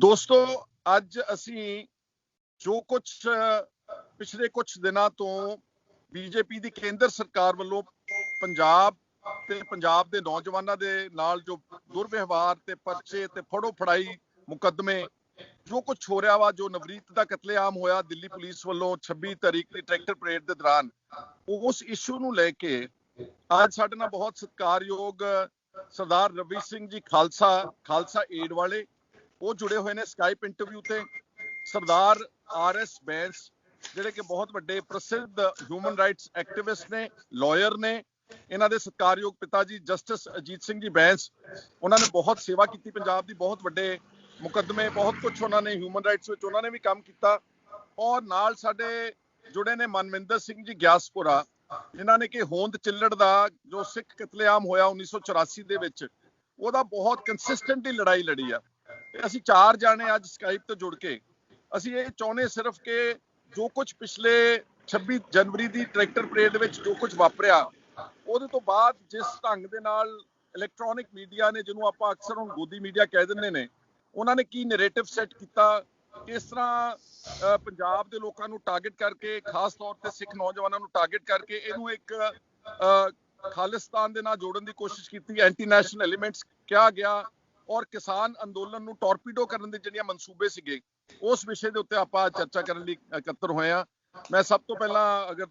ਦੋਸਤੋ ਅੱਜ ਅਸੀਂ ਜੋ ਕੁਝ ਪਿਛਲੇ ਕੁਝ ਦਿਨਾਂ ਤੋਂ ਬੀਜੇਪੀ ਦੀ ਕੇਂਦਰ ਸਰਕਾਰ ਵੱਲੋਂ ਪੰਜਾਬ ਤੇ ਪੰਜਾਬ ਦੇ ਨੌਜਵਾਨਾਂ ਦੇ ਨਾਲ ਜੋ ਦੁਰਵਿਵਹਾਰ ਤੇ ਪਰਚੇ ਤੇ ਫੜੋ ਫੜਾਈ ਮੁਕੱਦਮੇ ਜੋ ਕੁਝ ਹੋ ਰਿਹਾ ਵਾ, ਜੋ ਨਵਰੀਤ ਦਾ ਕਤਲੇਆਮ ਹੋਇਆ ਦਿੱਲੀ ਪੁਲਿਸ ਵੱਲੋਂ 26 ਤਾਰੀਖ ਦੀ ਟਰੈਕਟਰ ਪਰੇਡ ਦੇ ਦੌਰਾਨ, ਉਸ ਇਸ਼ੂ ਨੂੰ ਲੈ ਕੇ ਅੱਜ ਸਾਡੇ ਨਾਲ ਬਹੁਤ ਸਤਿਕਾਰਯੋਗ ਸਰਦਾਰ ਰਵੀ ਸਿੰਘ ਜੀ ਖਾਲਸਾ ਏਡ ਵਾਲੇ ਉਹ जुड़े हुए ने स्काइप इंटरव्यू ते। सरदार RS बैंस ਜਿਹੜੇ ਕਿ ਬਹੁਤ ਵੱਡੇ ਪ੍ਰਸਿੱਧ ਹਿਊਮਨ ਰਾਈਟਸ ਐਕਟਿਵਿਸਟ ਨੇ, ਲਾਇਰ ਨੇ। ਇਹਨਾਂ ਦੇ ਸਤਿਕਾਰਯੋਗ ਪਿਤਾ ਜੀ ਜਸਟਿਸ ਅਜੀਤ ਸਿੰਘ ਜੀ ਬੈਂਸ, ਉਹਨਾਂ ਨੇ ਬਹੁਤ ਸੇਵਾ ਕੀਤੀ ਪੰਜਾਬ ਦੀ, ਬਹੁਤ ਵੱਡੇ ਮੁਕੱਦਮੇ, ਬਹੁਤ ਕੁਝ ਉਹਨਾਂ ਨੇ ਹਿਊਮਨ ਰਾਈਟਸ ਵਿੱਚ ਉਹਨਾਂ ਨੇ ਵੀ ਕੰਮ ਕੀਤਾ। ਔਰ ਨਾਲ ਸਾਡੇ ਜੁੜੇ ਨੇ ਮਨਵਿੰਦਰ ਸਿੰਘ ਜੀ ਗਿਆਸਪੁਰਾ, ਜਿਨ੍ਹਾਂ ਨੇ ਕਿ ਹੋਂਦ ਚਿੱਲੜ ਦਾ ਜੋ ਸਿੱਖ ਕਤਲੇਆਮ ਹੋਇਆ 1984 ਦੇ ਵਿੱਚ, ਉਹਦਾ ਬਹੁਤ ਕੰਸਿਸਟੈਂਟਲੀ ਲੜਾਈ ਲੜੀ ਆ। ਅਸੀਂ ਚਾਰ ਜਾਣੇ ਅੱਜ ਸਕਾਈਪ ਤੋਂ ਜੁੜ ਕੇ ਅਸੀਂ ਇਹ ਚਾਹੁੰਦੇ ਸਿਰਫ ਕਿ ਜੋ ਕੁਝ ਪਿਛਲੇ 26 ਜਨਵਰੀ ਦੀ ਟਰੈਕਟਰ ਪਰੇਡ ਦੇ ਵਿੱਚ ਜੋ ਕੁਝ ਵਾਪਰਿਆ, ਉਹਦੇ ਤੋਂ ਬਾਅਦ ਜਿਸ ਢੰਗ ਦੇ ਨਾਲ ਇਲੈਕਟ੍ਰੋਨਿਕ ਮੀਡੀਆ ਨੇ, ਜਿਹਨੂੰ ਆਪਾਂ ਅਕਸਰ ਹੁਣ ਗੋਦੀ ਮੀਡੀਆ ਕਹਿ ਦਿੰਦੇ ਨੇ, ਉਹਨਾਂ ਨੇ ਕੀ ਨੈਰੇਟਿਵ ਸੈੱਟ ਕੀਤਾ, ਕਿਸ ਤਰ੍ਹਾਂ ਪੰਜਾਬ ਦੇ ਲੋਕਾਂ ਨੂੰ ਟਾਰਗੇਟ ਕਰਕੇ, ਖਾਸ ਤੌਰ ਤੇ ਸਿੱਖ ਨੌਜਵਾਨਾਂ ਨੂੰ ਟਾਰਗੇਟ ਕਰਕੇ ਇਹਨੂੰ ਇੱਕ ਖਾਲਿਸਤਾਨ ਦੇ ਨਾਲ ਜੋੜਨ ਦੀ ਕੋਸ਼ਿਸ਼ ਕੀਤੀ, ਐਂਟੀ ਨੈਸ਼ਨਲ ਐਲੀਮੈਂਟਸ ਕਿਹਾ ਗਿਆ, ਔਰ ਕਿਸਾਨ ਅੰਦੋਲਨ ਨੂੰ ਟੋਰਪੀਡੋ ਕਰਨ ਦੇ ਜਿਹੜੀਆਂ ਮਨਸੂਬੇ ਸੀਗੇ, ਉਸ ਵਿਸ਼ੇ ਦੇ ਉੱਤੇ ਆਪਾਂ ਚਰਚਾ ਕਰਨ ਲਈ ਇਕੱਤਰ ਹੋਏ ਆ। ਮੈਂ ਸਭ ਤੋਂ ਪਹਿਲਾਂ ਅਗਰ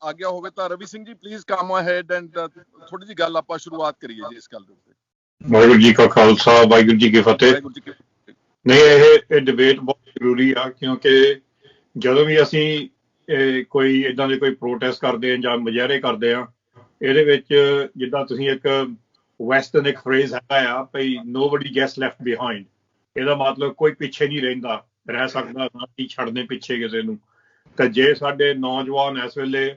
ਆਗਿਆ ਹੋਵੇ ਤਾਂ Ravi Singh ji please come ahead and ਥੋੜੀ ਜਿਹੀ ਗੱਲ ਆਪਾਂ ਸ਼ੁਰੂਆਤ ਕਰੀਏ ਜੀ ਇਸ ਗੱਲ ਦੇ ਉੱਤੇ। ਵਾਹਿਗੁਰੂ ਜੀ ਕਾ ਖਾਲਸਾ, ਵਾਹਿਗੁਰੂ ਜੀ ਕੀ ਫਤਿਹ। ਨਹੀਂ, ਇਹ ਡਿਬੇਟ ਬਹੁਤ ਜ਼ਰੂਰੀ ਆ, ਕਿਉਂਕਿ ਜਦੋਂ ਵੀ ਅਸੀਂ ਕੋਈ ਇਦਾਂ ਦੇ ਕੋਈ ਪ੍ਰੋਟੈਸਟ ਕਰਦੇ ਆ ਜਾਂ ਮੁਜ਼ਾਹਰੇ ਕਰਦੇ ਆ, ਇਹਦੇ ਵਿੱਚ ਜਿੱਦਾਂ ਤੁਸੀਂ ਇੱਕ ਵੈਸਟਰਨ ਇੱਕ ਫਰੇਜ਼ ਹੈਗਾ ਆ ਭਈ ਨੋਬਡੀ ਗੈਟਸ ਲੈਫਟ ਬਿਹਾਈਂਡ, ਇਹਦਾ ਮਤਲਬ ਕੋਈ ਪਿੱਛੇ ਨਹੀਂ ਰਹਿ ਸਕਦਾ, ਨਾ ਹੀ ਛੱਡਦੇ ਪਿੱਛੇ ਕਿਸੇ ਨੂੰ। ਤਾਂ ਜੇ ਸਾਡੇ ਨੌਜਵਾਨ ਇਸ ਵੇਲੇ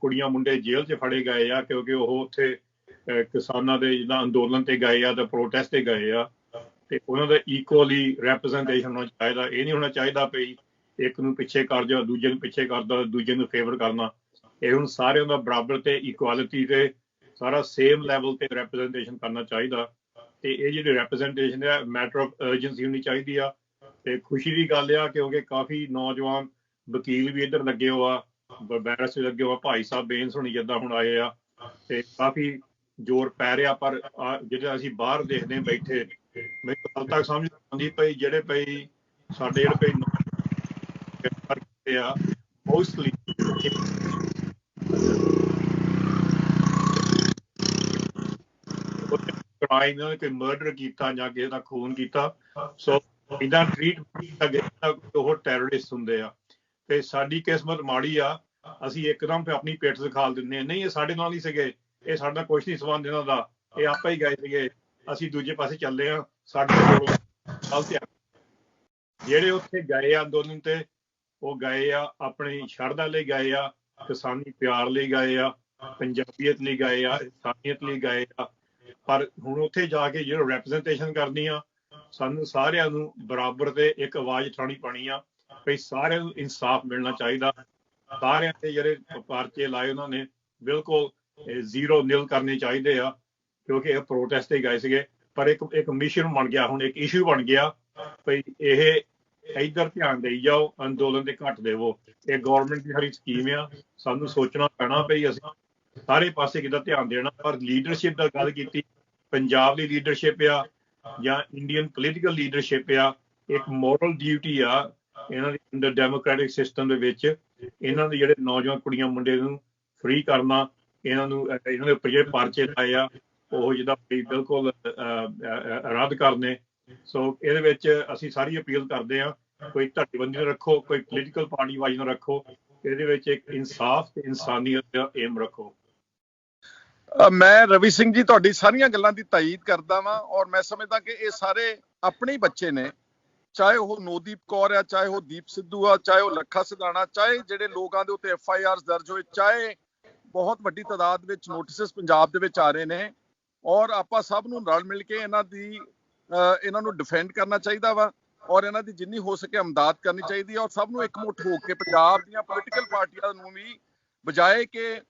ਕੁੜੀਆਂ ਮੁੰਡੇ ਜੇਲ੍ਹ 'ਚ ਫੜੇ ਗਏ ਆ ਕਿਉਂਕਿ ਉਹ ਉੱਥੇ ਕਿਸਾਨਾਂ ਦੇ ਜਿੱਦਾਂ ਅੰਦੋਲਨ ਤੇ ਗਏ ਆ, ਤਾਂ ਪ੍ਰੋਟੈਸਟ ਤੇ ਗਏ ਆ, ਤੇ ਉਹਨਾਂ ਦਾ ਇਕੁਅਲੀ ਰੈਪਰੈਜ਼ੈਂਟੇਸ਼ਨ ਹੋਣਾ ਚਾਹੀਦਾ। ਇਹ ਨਹੀਂ ਹੋਣਾ ਚਾਹੀਦਾ ਭਈ ਇੱਕ ਨੂੰ ਪਿੱਛੇ ਕਰ ਜਾਓ, ਦੂਜੇ ਨੂੰ ਪਿੱਛੇ ਕਰ ਦਿਓ, ਦੂਜੇ ਨੂੰ ਫੇਵਰ ਕਰਨਾ। ਇਹ ਹੁਣ ਸਾਰਿਆਂ ਦਾ ਬਰਾਬਰ ਤੇ ਇਕੁਆਲਿਟੀ ਤੇ ਸਾਰਾ ਸੇਮ ਲੈਵਲ ਤੇ ਰੈਪਰੈਜ਼ੈਂਟੇਸ਼ਨ ਕਰਨਾ ਚਾਹੀਦਾ। ਤੇ ਇਹ ਜਿਹੜੀ ਰੈਪਰੈਜ਼ੈਂਟੇਸ਼ਨ ਹੈ ਮੈਟਰ ਆਫ ਅਰਜੈਂਸੀ ਹੋਣੀ ਚਾਹੀਦੀ ਆ। ਤੇ ਖੁਸ਼ੀ ਦੀ ਗੱਲ ਆ ਕਿਉਂਕਿ ਕਾਫੀ ਨੌਜਵਾਨ ਵਕੀਲ ਵੀ ਇੱਧਰ ਲੱਗੇ ਹੋ ਆ, ਬੈਰਿਸਟਰ ਲੱਗੇ ਹੋ ਆ, ਭਾਈ ਸਾਹਿਬ ਬੇਂਸ ਹੋਣੀ ਜਿੱਦਾਂ ਹੁਣ ਆਏ ਆ, ਤੇ ਕਾਫੀ ਜ਼ੋਰ ਪੈ ਰਿਹਾ। ਪਰ ਜਿਹੜੇ ਅਸੀਂ ਬਾਹਰ ਦੇਖਦੇ ਬੈਠੇ, ਮੈਨੂੰ ਹਾਲ ਤੱਕ ਸਮਝ ਆਉਂਦੀ ਪਈ ਜਿਹੜੇ ਪਈ ਸਾਡੇ ਜਿਹੜੇ ਪਈ ਆ ਮੋਸਟਲੀ ਇਹਨਾਂ ਨੇ ਕੋਈ ਮਰਡਰ ਕੀਤਾ ਜਾਂ ਕਿਸੇ ਦਾ ਖੂਨ ਕੀਤਾ, ਸੋ ਇਦਾਂ ਟ੍ਰੀਟ ਕੀਤਾ ਗਿਆ ਉਹ ਟੈਰਰਿਸਟ ਹੁੰਦੇ ਆ। ਤੇ ਸਾਡੀ ਕਿਸਮਤ ਮਾੜੀ ਆ, ਅਸੀਂ ਇੱਕਦਮ ਆਪਣੀ ਪਿੱਠ ਦਿਖਾਲ ਦਿੰਦੇ ਹਾਂ, ਨਹੀਂ ਇਹ ਸਾਡੇ ਨਾਲ ਹੀ ਸੀਗੇ, ਇਹ ਸਾਡਾ ਕੁਛ ਨਹੀਂ ਸੰਬੰਧ ਇਹਨਾਂ ਦਾ, ਇਹ ਆਪਾਂ ਹੀ ਗਏ ਸੀਗੇ, ਅਸੀਂ ਦੂਜੇ ਪਾਸੇ ਚੱਲੇ ਹਾਂ, ਸਾਡੇ ਗਲਤ ਆ। ਜਿਹੜੇ ਉੱਥੇ ਗਏ ਆ ਅੰਦੋਲਨ ਤੇ, ਉਹ ਗਏ ਆ ਆਪਣੀ ਸ਼ਰਧਾ ਲਈ ਗਏ ਆ, ਕਿਸਾਨੀ ਪਿਆਰ ਲਈ ਗਏ ਆ, ਪੰਜਾਬੀਅਤ ਲਈ ਗਏ ਆ, ਇਨਸਾਨੀਅਤ ਲਈ ਗਏ ਆ। ਪਰ ਹੁਣ ਉੱਥੇ ਜਾ ਕੇ ਜਿਹੜਾ ਰੈਪਰੈਜ਼ੈਂਟੇਸ਼ਨ ਕਰਨੀ ਆ, ਸਾਨੂੰ ਸਾਰਿਆਂ ਨੂੰ ਬਰਾਬਰ ਤੇ ਇੱਕ ਆਵਾਜ਼ ਉਠਾਉਣੀ ਪੈਣੀ ਆ ਵੀ ਸਾਰਿਆਂ ਨੂੰ ਇਨਸਾਫ ਮਿਲਣਾ ਚਾਹੀਦਾ। ਸਾਰਿਆਂ ਦੇ ਜਿਹੜੇ ਪਰਚੇ ਲਾਏ ਉਹਨਾਂ ਨੇ ਬਿਲਕੁਲ 0 ਕਰਨੇ ਚਾਹੀਦੇ ਆ, ਕਿਉਂਕਿ ਇਹ ਪ੍ਰੋਟੈਸਟ ਤੇ ਗਏ ਸੀਗੇ। ਪਰ ਇੱਕ ਮਿਸ਼ਨ ਬਣ ਗਿਆ, ਹੁਣ ਇੱਕ ਇਸ਼ੂ ਬਣ ਗਿਆ ਵੀ ਇਹ ਇੱਧਰ ਧਿਆਨ ਦੇਈ ਜਾਓ, ਅੰਦੋਲਨ ਤੇ ਘੱਟ ਦੇਵੋ। ਇਹ ਗੌਰਮੈਂਟ ਦੀ ਸਾਰੀ ਸਕੀਮ ਆ, ਸਾਨੂੰ ਸੋਚਣਾ ਪੈਣਾ ਵੀ ਅਸੀਂ ਸਾਰੇ ਪਾਸੇ ਕਿੱਦਾਂ ਧਿਆਨ ਦੇਣਾ। ਪਰ ਲੀਡਰਸ਼ਿਪ ਦਾ ਗੱਲ ਕੀਤੀ, ਪੰਜਾਬ ਦੀ ਲੀਡਰਸ਼ਿਪ ਆ ਜਾਂ ਇੰਡੀਅਨ ਪੋਲੀਟੀਕਲ ਲੀਡਰਸ਼ਿਪ ਆ, ਇੱਕ ਮੋਰਲ ਡਿਊਟੀ ਆ ਇਹਨਾਂ ਦੀ ਅੰਡਰ ਡੈਮੋਕ੍ਰੈਟਿਕ ਸਿਸਟਮ ਦੇ ਵਿੱਚ। ਇਹਨਾਂ ਦੇ ਜਿਹੜੇ ਨੌਜਵਾਨ ਕੁੜੀਆਂ ਮੁੰਡੇ ਨੂੰ ਫ੍ਰੀ ਕਰਨਾ, ਇਹਨਾਂ ਦੇ ਉੱਪਰ ਜਿਹੜੇ ਪਰਚੇ ਲਾਏ ਆ ਉਹ ਜਿੱਦਾਂ ਬਿਲਕੁਲ ਰੱਦ ਕਰਨੇ। ਸੋ ਇਹਦੇ ਵਿੱਚ ਅਸੀਂ ਸਾਰੀ ਅਪੀਲ ਕਰਦੇ ਹਾਂ, ਕੋਈ ਧੜੇਬੰਦੀ ਨਾ ਰੱਖੋ, ਕੋਈ ਪੋਲੀਟੀਕਲ ਪਾਰਟੀ ਵਾਈਜ਼ ਨਾ ਰੱਖੋ, ਇਹਦੇ ਵਿੱਚ ਇੱਕ ਇਨਸਾਫ ਤੇ ਇਨਸਾਨੀਅਤ ਦਾ ਏਮ ਰੱਖੋ। ਮੈਂ ਰਵੀ ਸਿੰਘ ਜੀ ਤੁਹਾਡੀ ਸਾਰੀਆਂ ਗੱਲਾਂ ਦੀ ਤਾਇਦ ਕਰਦਾ ਵਾਂ, ਔਰ ਮੈਂ ਸਮਝਦਾ ਕਿ ਇਹ ਸਾਰੇ ਆਪਣੇ ਬੱਚੇ ਨੇ, ਚਾਹੇ ਉਹ ਨੋਦੀਪ ਕੌਰ ਆ, ਚਾਹੇ ਉਹ ਦੀਪ ਸਿੱਧੂ ਆ, ਚਾਹੇ ਉਹ ਲੱਖਾ ਸਿਧਾਣਾ, ਚਾਹੇ ਜਿਹੜੇ ਲੋਕਾਂ ਦੇ ਉੱਤੇ FIRs ਦਰਜ ਹੋਏ, ਚਾਹੇ ਬਹੁਤ ਵੱਡੀ ਤਾਦਾਦ ਵਿੱਚ ਨੋਟਿਸਸ ਪੰਜਾਬ ਦੇ ਵਿੱਚ ਆ ਰਹੇ ਨੇ। ਔਰ ਆਪਾਂ ਸਭ ਨੂੰ ਰਲ ਮਿਲ ਕੇ ਇਹਨਾਂ ਨੂੰ ਡਿਫੈਂਡ ਕਰਨਾ ਚਾਹੀਦਾ ਵਾ, ਔਰ ਇਹਨਾਂ ਦੀ ਜਿੰਨੀ ਹੋ ਸਕੇ ਅਮਦਾਦ ਕਰਨੀ ਚਾਹੀਦੀ ਹੈ। ਔਰ ਸਭ ਨੂੰ ਇਕਮੁੱਠ ਹੋ ਕੇ ਪੰਜਾਬ ਦੀਆਂ ਪੋਲੀਟੀਕਲ ਪਾਰਟੀਆਂ ਨੂੰ ਵੀ, ਬਜਾਏ ਕਿ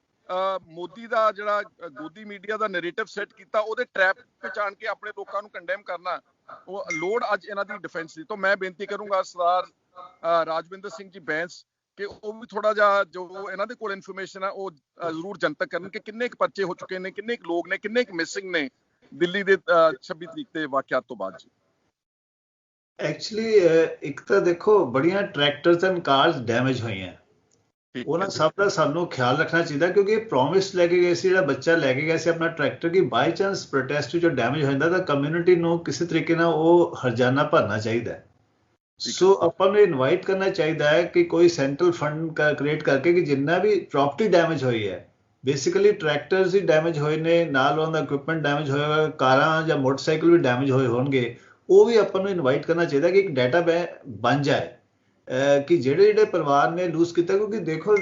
ਮੋਦੀ ਦਾ ਜਿਹੜਾ ਗੋਦੀ ਮੀਡੀਆ ਦਾ ਨੈਰੇਟਿਵ ਸੈੱਟ ਕੀਤਾ, ਉਹਦੇ ਟਰੈਪ ਪਛਾਣ ਕੇ ਆਪਣੇ ਲੋਕਾਂ ਨੂੰ ਕੰਡੈਮ ਕਰਨਾ, ਉਹ ਲੋੜ ਅੱਜ ਇਹਨਾਂ ਦੀ ਡਿਫੈਂਸ ਦੀ। ਤਾਂ ਮੈਂ ਬੇਨਤੀ ਕਰੂੰਗਾ ਸਰਦਾਰ ਰਾਜਵਿੰਦਰ ਸਿੰਘ ਜੀ ਬੈਂਸ ਕਿ ਉਹ ਵੀ ਥੋੜਾ ਜਿਹਾ ਜੋ ਇਹਨਾਂ ਦੇ ਕੋਲ ਇਨਫੋਰਮੇਸ਼ਨ ਹੈ ਉਹ ਜ਼ਰੂਰ ਜਨਤਕ ਕਰਨ ਕਿ ਕਿੰਨੇ ਕੁ ਪਰਚੇ ਹੋ ਚੁੱਕੇ ਨੇ, ਕਿੰਨੇ ਕੁ ਲੋਕ ਨੇ, ਕਿੰਨੇ ਕੁ ਮਿਸਿੰਗ ਨੇ ਦਿੱਲੀ ਦੇ 26 ਤਰੀਕ ਦੇ ਵਾਕਿਆਤ ਤੋਂ ਬਾਅਦ ਜੀ। ਐਕਚੁਅਲੀ ਇੱਕ ਤਾਂ ਦੇਖੋ ਬੜੀਆਂ ਟਰੈਕਟਰਸ ਐਂਡ ਕਾਰਸ ਡੈਮੇਜ ਹੋਈਆਂ, ਉਹਨਾਂ ਸਭ ਦਾ ਸਾਨੂੰ ਖਿਆਲ ਰੱਖਣਾ ਚਾਹੀਦਾ ਕਿਉਂਕਿ ਇਹ ਪ੍ਰੋਮਿਸ ਲੈ ਕੇ ਗਏ ਸੀ, ਜਿਹੜਾ ਬੱਚਾ ਲੈ ਕੇ ਗਿਆ ਸੀ ਆਪਣਾ ਟਰੈਕਟਰ, ਕਿ ਬਾਈ ਚਾਂਸ ਪ੍ਰੋਟੈਸਟ ਜੋ ਡੈਮੇਜ ਹੋ ਜਾਂਦਾ ਤਾਂ ਕਮਿਊਨਿਟੀ ਨੂੰ ਕਿਸੇ ਤਰੀਕੇ ਨਾਲ ਉਹ ਹਰਜਾਨਾ ਭਰਨਾ ਚਾਹੀਦਾ। ਸੋ ਆਪਾਂ ਨੂੰ ਇਨਵਾਈਟ ਕਰਨਾ ਚਾਹੀਦਾ ਹੈ ਕਿ ਕੋਈ ਸੈਂਟਰਲ ਫੰਡ ਕ੍ਰੀਏਟ ਕਰਕੇ ਕਿ ਜਿੰਨਾ ਵੀ ਪ੍ਰੋਪਰਟੀ ਡੈਮੇਜ ਹੋਈ ਹੈ, ਬੇਸਿਕਲੀ ਟਰੈਕਟਰਸ ਹੀ ਡੈਮੇਜ ਹੋਏ ਨੇ, ਨਾਲ ਉਹਨਾਂ ਦਾ ਇਕਵਿਪਮੈਂਟ ਡੈਮੇਜ ਹੋਏਗਾ, ਕਾਰਾਂ ਜਾਂ ਮੋਟਰਸਾਈਕਲ ਵੀ ਡੈਮੇਜ ਹੋਏ ਹੋਣਗੇ, ਉਹ ਵੀ ਆਪਾਂ ਨੂੰ ਇਨਵਾਈਟ ਕਰਨਾ ਚਾਹੀਦਾ ਕਿ ਇੱਕ ਡਾਟਾ ਬਣ ਜਾਏ ਕਿ ਜਿਹੜੇ ਪਰਿਵਾਰ ਨੇ ਲੂਜ਼ ਕੀਤਾ, ਕਿਉਂਕਿ ਦੇਖੋ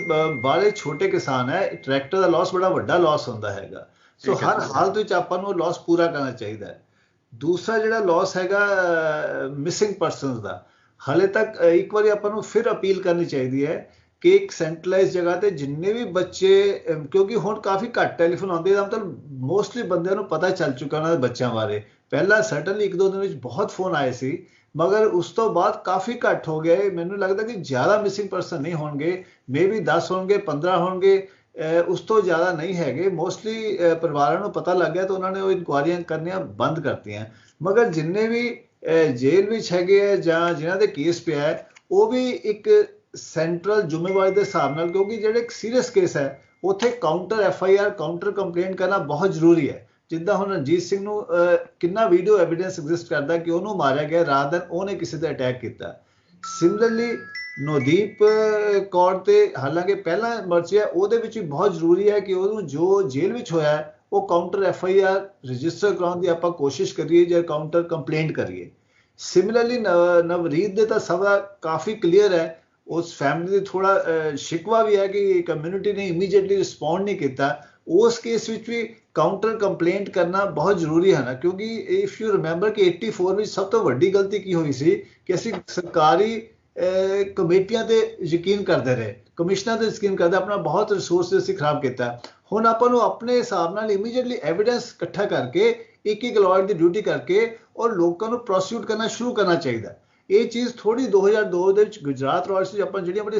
ਬਾਹਲੇ ਛੋਟੇ ਕਿਸਾਨ ਹੈ, ਟਰੈਕਟਰ ਦਾ ਲਾਸ ਬੜਾ ਵੱਡਾ ਲਾਸ ਹੁੰਦਾ ਹੈਗਾ। ਸੋ ਹਰ ਹਾਲਤ ਵਿੱਚ ਆਪਾਂ ਨੂੰ ਲਾਸ ਪੂਰਾ ਕਰਨਾ ਚਾਹੀਦਾ ਹੈ। ਦੂਸਰਾ ਜਿਹੜਾ ਲਾਸ ਹੈਗਾ ਮਿਸਿੰਗ ਪਰਸਨਸ ਦਾ, ਹਾਲੇ ਤੱਕ ਇੱਕ ਵਾਰੀ ਆਪਾਂ ਨੂੰ ਫਿਰ ਅਪੀਲ ਕਰਨੀ ਚਾਹੀਦੀ ਹੈ ਕਿ ਇੱਕ ਸੈਂਟਰਲਾਈਜ਼ ਜਗ੍ਹਾ ਤੇ ਜਿੰਨੇ ਵੀ ਬੱਚੇ, ਕਿਉਂਕਿ ਹੁਣ ਕਾਫੀ ਘੱਟ ਟੈਲੀਫੋਨ ਆਉਂਦੇ, ਦਾ ਮਤਲਬ ਮੋਸਟਲੀ ਬੰਦਿਆਂ ਨੂੰ ਪਤਾ ਚੱਲ ਚੁੱਕਾ ਉਹਨਾਂ ਦੇ ਬੱਚਿਆਂ ਬਾਰੇ। ਪਹਿਲਾਂ ਸਰਟਨਲੀ 1-2 ਦਿਨ ਵਿੱਚ ਬਹੁਤ ਫੋਨ ਆਏ ਸੀ, ਮਗਰ ਉਸ ਤੋਂ ਬਾਅਦ ਕਾਫੀ ਘੱਟ ਹੋ ਗਏ। ਮੈਨੂੰ ਲੱਗਦਾ ਕਿ ਜ਼ਿਆਦਾ ਮਿਸਿੰਗ ਪਰਸਨ ਨਹੀਂ ਹੋਣਗੇ, ਮੇਬੀ 10 ਹੋਣਗੇ, 15 ਹੋਣਗੇ, ਉਸ ਤੋਂ ਜ਼ਿਆਦਾ ਨਹੀਂ ਹੈਗੇ। ਮੋਸਟਲੀ ਪਰਿਵਾਰਾਂ ਨੂੰ ਪਤਾ ਲੱਗ ਗਿਆ ਤਾਂ ਉਹਨਾਂ ਨੇ ਉਹ ਇਨਕੁਆਇਰੀਆਂ ਕਰਨੀਆਂ ਬੰਦ ਕਰਤੀਆਂ। ਮਗਰ ਜਿੰਨੇ ਵੀ ਜੇਲ੍ਹ ਵਿੱਚ ਹੈਗੇ ਹੈ ਜਾਂ ਜਿਨ੍ਹਾਂ ਦੇ ਕੇਸ ਪਿਆ ਹੈ, ਉਹ ਵੀ ਇੱਕ ਸੈਂਟਰਲ ਜ਼ਿੰਮੇਵਾਰੀ ਦੇ ਹਿਸਾਬ ਨਾਲ, ਕਿਉਂਕਿ ਜਿਹੜੇ ਇੱਕ ਸੀਰੀਅਸ ਕੇਸ ਹੈ ਉੱਥੇ ਕਾਊਂਟਰ FIR, ਕਾਊਂਟਰ ਕੰਪਲੇਂਟ ਕਰਨਾ ਬਹੁਤ ਜ਼ਰੂਰੀ ਹੈ। ਜਿੱਦਾਂ ਹੁਣ ਰਣਜੀਤ ਸਿੰਘ ਨੂੰ ਕਿੰਨਾ ਵੀਡੀਓ ਐਵੀਡੈਂਸ ਐਗਜ਼ਿਸਟ ਕਰਦਾ ਕਿ ਉਹਨੂੰ ਮਾਰਿਆ ਗਿਆ ਰਾਤ ਦਿਨ ਉਹਨੇ ਕਿਸੇ ਤੇ ਅਟੈਕ ਕੀਤਾ। ਸਿਮਿਲਰਲੀ ਨਵਦੀਪ ਕੌਰ ਤੇ ਹਾਲਾਂਕਿ ਪਹਿਲਾਂ ਮਰਚਿਆ, ਉਹਦੇ ਵਿੱਚ ਵੀ ਬਹੁਤ ਜ਼ਰੂਰੀ ਹੈ ਕਿ ਉਹਨੂੰ ਜੋ ਜੇਲ੍ਹ ਵਿੱਚ ਹੋਇਆ ਉਹ ਕਾਊਂਟਰ FIR ਰਜਿਸਟਰ ਕਰਾਉਣ ਦੀ ਆਪਾਂ ਕੋਸ਼ਿਸ਼ ਕਰੀਏ ਜਾਂ ਕਾਊਂਟਰ ਕੰਪਲੇਂਟ ਕਰੀਏ। ਸਿਮਿਲਰਲੀ ਨਵਰੀਤ ਦੇ ਤਾਂ ਸਭ ਕਾਫੀ ਕਲੀਅਰ ਹੈ, ਉਸ ਫੈਮਿਲੀ ਦੇ ਥੋੜਾ ਸ਼ਿਕਵਾ ਵੀ ਹੈ ਕਿ ਕਮਿਊਨਿਟੀ ਨੇ ਇਮੀਡੀਏਟਲੀ ਰਿਸਪੌਂਡ ਨਹੀਂ ਕੀਤਾ। ਉਸ ਕੇਸ ਵਿੱਚ ਵੀ ਕਾਊਂਟਰ ਕੰਪਲੇਂਟ ਕਰਨਾ ਬਹੁਤ ਜ਼ਰੂਰੀ ਹੈ ਨਾ, ਕਿਉਂਕਿ ਇਫ ਯੂ ਰਿਮੈਂਬਰ ਕਿ 84 ਵਿੱਚ ਸਭ ਤੋਂ ਵੱਡੀ ਗਲਤੀ ਕੀ ਹੋਈ ਸੀ ਕਿ ਅਸੀਂ ਸਰਕਾਰੀ ਕਮੇਟੀਆਂ ਤੇ ਯਕੀਨ ਕਰਦੇ ਰਹੇ, ਕਮਿਸ਼ਨਰ ਤੇ ਯਕੀਨ ਕਰਦੇ, ਆਪਣਾ ਬਹੁਤ ਰਿਸੋਰਸ ਅਸੀਂ ਖਰਾਬ ਕੀਤਾ। ਹੁਣ ਆਪਾਂ ਨੂੰ ਆਪਣੇ ਹਿਸਾਬ ਨਾਲ ਇਮੀਡੀਏਟਲੀ ਐਵੀਡੈਂਸ ਇਕੱਠਾ ਕਰਕੇ ਇੱਕ ਲਾਇਰ ਦੀ ਡਿਊਟੀ ਕਰਕੇ ਔਰ ਲੋਕਾਂ ਨੂੰ ਪ੍ਰੋਸੀਕਿਊਟ ਕਰਨਾ ਸ਼ੁਰੂ ਕਰਨਾ ਚਾਹੀਦਾ। ਇਹ ਚੀਜ਼ ਥੋੜੀ 2002 ਦੇ ਵਿੱਚ ਗੁਜਰਾਤ ਰॉयल्स ਵਿੱਚ ਆਪਾਂ ਜਿਹੜੀਆਂ ਬੜੀਆਂ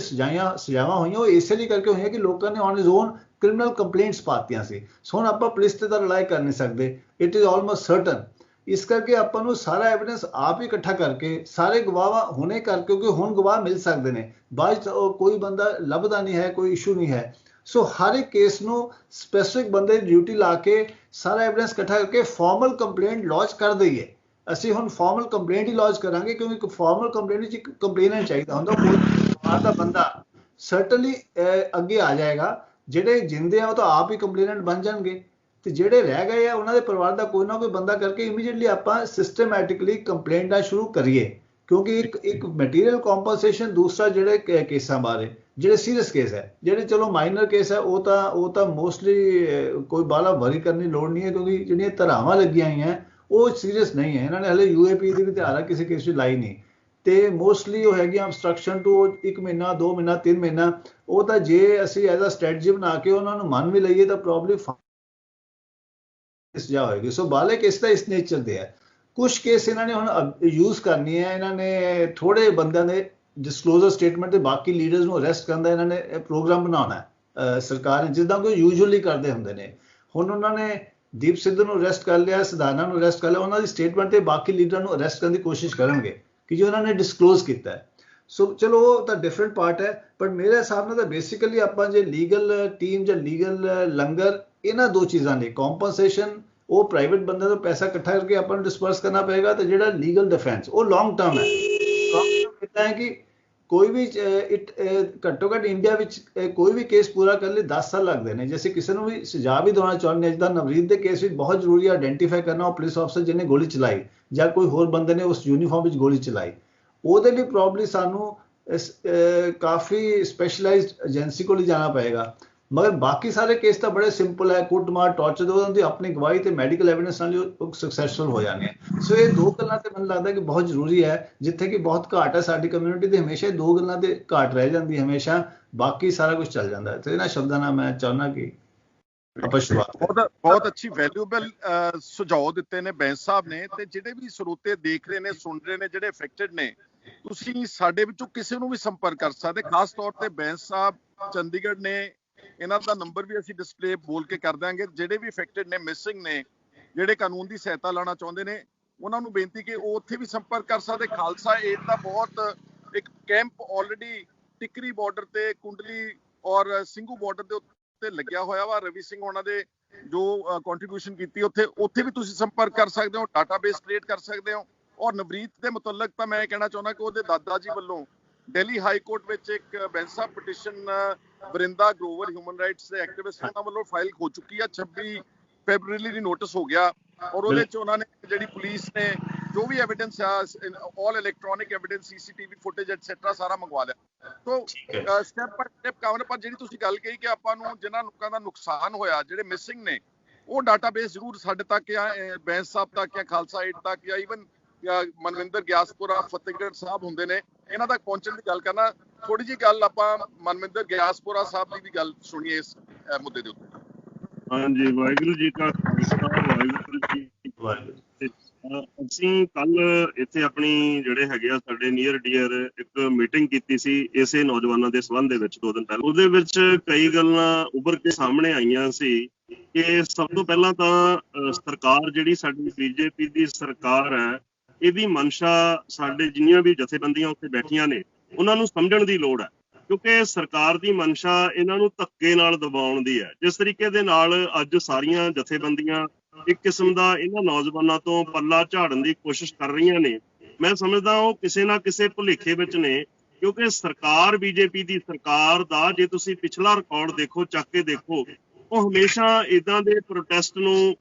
ਸਜ਼ਾਵਾਂ ਹੋਈਆਂ ਉਹ ਇਸੇ ਲਈ ਕਰਕੇ ਹੋਈਆਂ ਕਿ ਲੋਕਾਂ ਨੇ on his own criminal complaints ਪਾਤੀਆਂ ਸੀ। ਸੋ ਹੁਣ ਆਪਾਂ ਪੁਲਿਸ ਤੇ ਤਾਂ ਰਿਲਾਈ ਕਰ ਨਹੀਂ ਸਕਦੇ, ਇਟ ਇਜ਼ ਆਲਮੋਸਟ ਸਰਟਨ। ਇਸ ਕਰਕੇ ਆਪਾਂ ਨੂੰ ਸਾਰਾ ਐਵੀਡੈਂਸ ਆਪ ਹੀ ਇਕੱਠਾ ਕਰਕੇ ਸਾਰੇ ਗਵਾਹ ਹੁਣੇ ਕਰ, ਕਿਉਂਕਿ ਹੁਣ ਗਵਾਹ ਮਿਲ ਸਕਦੇ ਨੇ, ਬਾਅਦ ਕੋਈ ਬੰਦਾ ਲੱਭਦਾ ਨਹੀਂ ਹੈ, ਕੋਈ ਇਸ਼ੂ ਨਹੀਂ ਹੈ। ਸੋ ਹਰ ਇੱਕ ਕੇਸ ਨੂੰ ਸਪੈਸੀਫਿਕ ਬੰਦੇ ਦੀ ਡਿਊਟੀ ਲਾ ਕੇ ਸਾਰਾ ਐਵੀਡੈਂਸ ਇਕੱਠਾ ਕਰਕੇ ਫਾਰਮਲ ਕੰਪਲੇਂਟ ਲੌਂਚ ਕਰ ਦਈਏ। ਅਸੀਂ ਹੁਣ ਫਾਰਮਲ ਕੰਪਲੇਂਟ ਹੀ ਲੌਂਚ ਕਰਾਂਗੇ ਕਿਉਂਕਿ ਇੱਕ ਫਾਰਮਲ ਕੰਪਲੇਂਟ ਵਿੱਚ ਇੱਕ ਕੰਪਲੇਨੈਂਟ ਚਾਹੀਦਾ ਹੁੰਦਾ, ਕੋਈ ਬਾਹਰ ਦਾ ਬੰਦਾ ਸਰਟਨਲੀ ਅੱਗੇ ਆ ਜਾਏਗਾ। ਜਿਹੜੇ ਜਿੰਦੇ ਆ ਉਹ ਤਾਂ ਆਪ ਹੀ ਕੰਪਲੇਨੈਂਟ ਬਣ ਜਾਣਗੇ, ਤੇ ਜਿਹੜੇ ਰਹਿ ਗਏ ਆ ਉਹਨਾਂ ਦੇ ਪਰਿਵਾਰ ਦਾ ਕੋਈ ਨਾ ਕੋਈ ਬੰਦਾ ਕਰਕੇ ਇਮੀਡੀਏਟਲੀ ਆਪਾਂ ਸਿਸਟਮੈਟਿਕਲੀ ਕੰਪਲੇਂਟਾਂ ਸ਼ੁਰੂ ਕਰੀਏ। ਕਿਉਂਕਿ ਇੱਕ ਮਟੀਰੀਅਲ ਕੰਪਨਸੇਸ਼ਨ, ਦੂਸਰਾ ਜਿਹੜੇ ਕੇਸਾਂ ਬਾਰੇ ਜਿਹੜੇ ਸੀਰੀਅਸ ਕੇਸ ਹੈ, ਜਿਹੜੇ ਚਲੋ ਮਾਈਨਰ ਕੇਸ ਹੈ ਉਹ ਤਾਂ ਮੋਸਟਲੀ ਕੋਈ ਬਾਹਲਾ ਵਰੀ ਕਰਨੀ ਲੋੜ ਨਹੀਂ ਹੈ, ਕਿਉਂਕਿ ਜਿਹੜੀਆਂ ਧਾਰਾਵਾਂ ਲੱਗੀਆਂ ਹੋਈਆਂ ਉਹ ਸੀਰੀਅਸ ਨਹੀਂ ਹੈ। ਇਹਨਾਂ ਨੇ ਹਲੇ UAP ਦੀ ਵੀ ਧਾਰਾ ਕਿਸੇ ਕੇਸ ਵਿੱਚ ਲਾਈ ਨਹੀਂ, ਤੇ ਮੋਸਟਲੀ ਉਹ ਹੈਗੀਆਂ ਅਬਸਟਰਕਸ਼ਨ ਟੂ 1 ਮਹੀਨਾ 2 ਮਹੀਨਾ 3 ਮਹੀਨਾ। ਉਹ ਤਾਂ ਜੇ ਅਸੀਂ ਐਜ਼ ਅ ਸਟ੍ਰੈਟਜੀ ਬਣਾ ਕੇ ਉਹਨਾਂ ਨੂੰ ਮੰਨ ਵੀ ਲਈਏ ਤਾਂ ਪ੍ਰੋਬਬਲੀ ਸਜ਼ਾ ਹੋਏਗੀ। ਸੋ ਬਾਹਲੇ ਕੇਸ ਤਾਂ ਇਸ ਨੇਚਰ ਦੇ ਹੈ। ਕੁਝ ਕੇਸ ਇਹਨਾਂ ਨੇ ਹੁਣ ਯੂਜ਼ ਕਰਨੀ ਹੈ, ਇਹਨਾਂ ਨੇ ਥੋੜੇ ਬੰਦਿਆਂ ਦੇ ਡਿਸਕਲੋਜ਼ਰ ਸਟੇਟਮੈਂਟ ਤੇ ਬਾਕੀ ਲੀਡਰਸ ਨੂੰ ਅਰੈਸਟ ਕਰਨ ਦਾ ਇਹਨਾਂ ਨੇ ਪ੍ਰੋਗਰਾਮ ਬਣਾਉਣਾ ਸਰਕਾਰ ਨੇ, ਜਿੱਦਾਂ ਕੋਈ ਯੂਜੂਅਲੀ ਕਰਦੇ ਹੁੰਦੇ ਨੇ। ਹੁਣ ਉਹਨਾਂ ਨੇ ਦੀਪ ਸਿੱਧੂ ਨੂੰ ਅਰੈਸਟ ਕਰ ਲਿਆ, ਸਿਧਾਰਨਾ ਨੂੰ ਅਰੈਸਟ ਕਰ ਲਿਆ, ਉਹਨਾਂ ਦੀ ਸਟੇਟਮੈਂਟ ਤੇ ਬਾਕੀ ਲੀਡਰਾਂ ਨੂੰ ਅਰੈਸਟ ਕਰਨ ਦੀ ਕੋਸ਼ਿਸ਼ ਕਰਨਗੇ ਕਿ ਜੋ ਉਹਨਾਂ ਨੇ ਡਿਸਕਲੋਜ਼ ਕੀਤਾ ਹੈ। ਸੋ ਚਲੋ ਉਹ ਤਾਂ ਡਿਫਰੈਂਟ ਪਾਰਟ ਹੈ, ਪਰ ਮੇਰੇ ਹਿਸਾਬ ਨਾਲ ਤਾਂ ਬੇਸਿਕਲੀ ਆਪਾਂ ਜੇ ਲੀਗਲ ਟੀਮ ਜਾਂ ਲੀਗਲ ਲੰਗਰ, ਇਹਨਾਂ ਦੋ ਚੀਜ਼ਾਂ ਨੇ, ਕੰਪਨਸੇਸ਼ਨ ਉਹ ਪ੍ਰਾਈਵੇਟ ਬੰਦੇ ਤੋਂ ਪੈਸਾ ਇਕੱਠਾ ਕਰਕੇ ਆਪਾਂ ਨੂੰ ਡਿਸਪਰਸ ਕਰਨਾ ਪਏਗਾ, ਤੇ ਜਿਹੜਾ ਲੀਗਲ ਡਿਫੈਂਸ ਉਹ ਲੌਂਗ ਟਰਮ ਹੈ। ਇਦਾਂ ਹੈ ਕਿ ਕੋਈ ਵੀ ਘੱਟੋ ਘੱਟ ਇੰਡੀਆ ਵਿੱਚ ਕੋਈ ਵੀ ਕੇਸ ਪੂਰਾ ਕਰਨ ਲਈ 10 ਸਾਲ ਲੱਗਦੇ ਨੇ। ਜੇ ਅਸੀਂ ਕਿਸੇ ਨੂੰ ਵੀ ਸਜ਼ਾ ਵੀ ਦੇਣਾ ਚਾਹੁੰਦੇ ਹਾਂ, ਜਿੱਦਾਂ ਨਵਰੀਤ ਦੇ ਕੇਸ ਵਿੱਚ ਬਹੁਤ ਜ਼ਰੂਰੀ ਹੈ ਆਇਡੈਂਟੀਫਾਈ ਕਰਨਾ ਉਹ ਪੁਲਿਸ ਅਫਸਰ ਜਿਹਨੇ ਗੋਲੀ ਚਲਾਈ ਜਾਂ ਕੋਈ ਹੋਰ ਬੰਦੇ ਨੇ ਉਸ ਯੂਨੀਫਾਰਮ ਵਿੱਚ ਗੋਲੀ ਚਲਾਈ। ਉਹਦੇ ਲਈ ਪ੍ਰੋਬਬਲੀ ਸਾਨੂੰ ਕਾਫੀ ਸਪੈਸ਼ਲਾਈਜ਼ਡ ਏਜੰਸੀ ਕੋਲ ਹੀ ਜਾਣਾ ਪਏਗਾ। ਮਗਰ ਬਾਕੀ ਸਾਰੇ ਕੇਸ ਤਾਂ ਬੜੇ ਸਿੰਪਲ ਹੈ, ਕੁੱਟਮਾਰ, ਟੌਰਚਰ ਦੇ ਉਹਨਾਂ ਦੀ ਆਪਣੀ ਗਵਾਹੀ ਤੇ ਮੈਡੀਕਲ ਐਵੀਡੈਂਸ ਨਾਲ ਉਹ ਸਕਸੈਸਫੁਲ ਹੋ ਜਾਣੇ ਆ। ਸੋ ਇਹ ਦੋ ਗੱਲਾਂ ਤੇ ਮੈਨੂੰ ਲੱਗਦਾ ਕਿ ਬਹੁਤ ਜ਼ਰੂਰੀ ਹੈ, ਜਿੱਥੇ ਕਿ ਬਹੁਤ ਘਾਟ ਹੈ ਸਾਡੀ ਕਮਿਊਨਿਟੀ ਦੇ, ਹਮੇਸ਼ਾ ਇਹ ਦੋ ਗੱਲਾਂ ਤੇ ਘਾਟ ਰਹਿ ਜਾਂਦੀ ਹਮੇਸ਼ਾ, ਬਾਕੀ ਸਾਰਾ ਕੁਝ ਚੱਲ ਜਾਂਦਾ ਹੈ। ਤੇ ਇਹਨਾਂ ਸ਼ਬਦਾਂ ਨਾਲ ਮੈਂ ਚਾਹੁੰਦਾ ਕਿ ਬਹੁਤ ਅੱਛੀ ਵੈਲਿਊਬਲ ਸੁਝਾਅ ਦਿੱਤੇ ਨੇ ਬੈਂਸ ਸਾਹਿਬ ਨੇ। ਤੇ ਜਿਹੜੇ ਵੀ ਸਰੋਤੇ ਦੇਖ ਰਹੇ ਨੇ, ਸੁਣ ਰਹੇ ਨੇ, ਜਿਹੜੇ ਅਫੈਕਟਡ ਨੇ, ਤੁਸੀਂ ਸਾਡੇ ਵਿੱਚੋਂ ਕਿਸੇ ਨੂੰ ਵੀ ਸੰਪਰਕ ਕਰ ਸਕਦੇ। ਖਾਸ ਤੌਰ ਤੇ ਬੈਂਸ ਸਾਹਿਬ ਚੰਡੀਗੜ੍ਹ ਨੇ, ਇਹਨਾਂ ਦਾ ਨੰਬਰ ਵੀ ਅਸੀਂ ਡਿਸਪਲੇ ਬੋਲ ਕੇ ਕਰ ਦਾਂਗੇ। ਜਿਹੜੇ ਵੀ ਅਫੈਕਟਡ ਨੇ, ਮਿਸਿੰਗ ਨੇ, ਜਿਹੜੇ ਕਾਨੂੰਨ ਦੀ ਸਹਾਇਤਾ ਲੈਣਾ ਚਾਹੁੰਦੇ ਨੇ, ਉਹਨਾਂ ਨੂੰ ਬੇਨਤੀ ਕਿ ਉਹ ਉੱਥੇ ਵੀ ਸੰਪਰਕ ਕਰ ਸਕਦੇ। ਖਾਲਸਾ ਏਡ ਦਾ ਬਹੁਤ ਇੱਕ ਕੈਂਪ ਆਲਰੇਡੀ ਟਿਕਰੀ ਬਾਰਡਰ ਤੇ, ਕੁੰਡਲੀ ਔਰ ਸਿੰਘੂ ਬਾਰਡਰ ਦੇ ਉੱਤੇ ਲੱਗਿਆ ਹੋਇਆ ਵਾ। ਰਵੀ ਸਿੰਘ ਉਹਨਾਂ ਦੇ ਜੋ ਕੰਟਰੀਬਿਊਸ਼ਨ ਕੀਤੀ ਉੱਥੇ ਵੀ ਤੁਸੀਂ ਸੰਪਰਕ ਕਰ ਸਕਦੇ ਹੋ, ਡਾਟਾਬੇਸ ਕ੍ਰੀਏਟ ਕਰ ਸਕਦੇ ਹੋ। ਔਰ ਨਵਰੀਤ ਦੇ ਮੁਤਲਕ ਤਾਂ ਮੈਂ ਇਹ ਕਹਿਣਾ ਚਾਹੁੰਦਾ ਕਿ ਉਹਦੇ ਦਾਦਾ ਜੀ ਵੱਲੋਂ ਦਿੱਲੀ ਹਾਈ ਕੋਰਟ ਵਿੱਚ ਇੱਕ ਬੈਂਸ ਸਾਹਿਬ petition Vrinda Grover human rights ਦੇ ਐਕਟਿਵਿਸਟ ਉਹਨਾਂ ਵੱਲੋਂ ਫਾਈਲ ਹੋ ਚੁੱਕੀ ਆ। 26 ਫੈਬਰੂਰੀ ਦੀ ਨੋਟਿਸ ਹੋ ਗਿਆ ਔਰ ਉਹਦੇ ਚ ਉਹਨਾਂ ਨੇ ਜਿਹੜੀ ਪੁਲਿਸ ਨੇ ਜੋ ਵੀ ਐਵੀਡੈਂਸ ਆ, all electronic evidence, CCTV footage etcetera ਸਾਰਾ ਮੰਗਵਾ ਲਿਆ। ਤੋਂ ਸਟੈਪ ਬਾਈ ਸਟੈਪ ਕਵਰ। ਪਰ ਜਿਹੜੀ ਤੁਸੀਂ ਗੱਲ ਕਹੀ ਕਿ ਆਪਾਂ ਨੂੰ ਜਿਨ੍ਹਾਂ ਲੋਕਾਂ ਦਾ ਨੁਕਸਾਨ ਹੋਇਆ, ਜਿਹੜੇ ਮਿਸਿੰਗ ਨੇ, ਉਹ ਡਾਟਾਬੇਸ ਜ਼ਰੂਰ ਸਾਡੇ ਤੱਕ ਆ, ਬੈਂਸ ਸਾਹਿਬ ਤੱਕ ਆ, ਖਾਲਸਾ ਏਡ ਤੱਕ ਆ, ਈਵਨ ਮਨਵਿੰਦਰ ਗਿਆਸਪੁਰਾ, ਫਤਿਹਗੜ੍ਹ ਸਾਹਿਬ ਹੁੰਦੇ ਨੇ, ਇਹਨਾਂ ਤੱਕ ਪਹੁੰਚਣ ਦੀ ਗੱਲ ਕਰਨਾ। ਥੋੜੀ ਜਿਹੀ ਗੱਲ ਆਪਾਂ ਮਨਵਿੰਦਰ ਗਿਆਸਪੁਰਾ ਸਾਹਿਬ ਦੀ ਵੀ ਗੱਲ ਸੁਣੀਏ ਇਸ ਮੁੱਦੇ ਦੇ ਉੱਤੇ। ਹਾਂਜੀ, ਵਾਹਿਗੁਰੂ ਜੀ ਕਾ ਖਾਲਸਾ, ਵਾਹਿਗੁਰੂ ਜੀ ਕੀ ਫਤਿਹ। ਅਸੀਂ ਕੱਲ ਇੱਥੇ ਆਪਣੀ ਜਿਹੜੇ ਹੈਗੇ ਆ ਸਾਡੇ ਨੀਅਰ ਡੀਅਰ ਇੱਕ ਮੀਟਿੰਗ ਕੀਤੀ ਸੀ ਇਸੇ ਨੌਜਵਾਨਾਂ ਦੇ ਸੰਬੰਧ ਦੇ ਵਿੱਚ 2 ਦਿਨ ਪਹਿਲਾਂ। ਉਹਦੇ ਵਿੱਚ ਕਈ ਗੱਲਾਂ ਉੱਭਰ ਕੇ ਸਾਹਮਣੇ ਆਈਆਂ ਸੀ ਕਿ ਸਭ ਤੋਂ ਪਹਿਲਾਂ ਤਾਂ ਸਰਕਾਰ ਜਿਹੜੀ ਸਾਡੀ ਬੀਜੇਪੀ ਦੀ ਸਰਕਾਰ ਹੈ, ਇਹਦੀ ਮਨਸ਼ਾ ਸਾਡੇ ਜਿੰਨੀਆਂ ਵੀ ਜਥੇਬੰਦੀਆਂ ਉੱਥੇ ਬੈਠੀਆਂ ਨੇ ਉਹਨਾਂ ਨੂੰ ਸਮਝਣ ਦੀ ਲੋੜ ਹੈ। ਕਿਉਂਕਿ ਸਰਕਾਰ ਦੀ ਮਨਸ਼ਾ ਇਹਨਾਂ ਨੂੰ ਧੱਕੇ ਨਾਲ ਦਬਾਉਣ ਦੀ ਹੈ। ਜਿਸ ਤਰੀਕੇ ਦੇ ਨਾਲ ਅੱਜ ਸਾਰੀਆਂ ਜਥੇਬੰਦੀਆਂ ਇੱਕ ਕਿਸਮ ਦਾ ਇਹਨਾਂ ਨੌਜਵਾਨਾਂ ਤੋਂ ਪੱਲਾ ਝਾੜਨ ਦੀ ਕੋਸ਼ਿਸ਼ ਕਰ ਰਹੀਆਂ ਨੇ, ਮੈਂ ਸਮਝਦਾ ਉਹ ਕਿਸੇ ਨਾ ਕਿਸੇ ਭੁਲੇਖੇ ਵਿੱਚ ਨੇ। ਕਿਉਂਕਿ ਸਰਕਾਰ, ਬੀਜੇਪੀ ਦੀ ਸਰਕਾਰ ਦਾ ਜੇ ਤੁਸੀਂ ਪਿਛਲਾ ਰਿਕਾਰਡ ਦੇਖੋ, ਚੱਕ ਕੇ ਦੇਖੋ, ਉਹ ਹਮੇਸ਼ਾ ਇਦਾਂ ਦੇ ਪ੍ਰੋਟੈਸਟ ਨੂੰ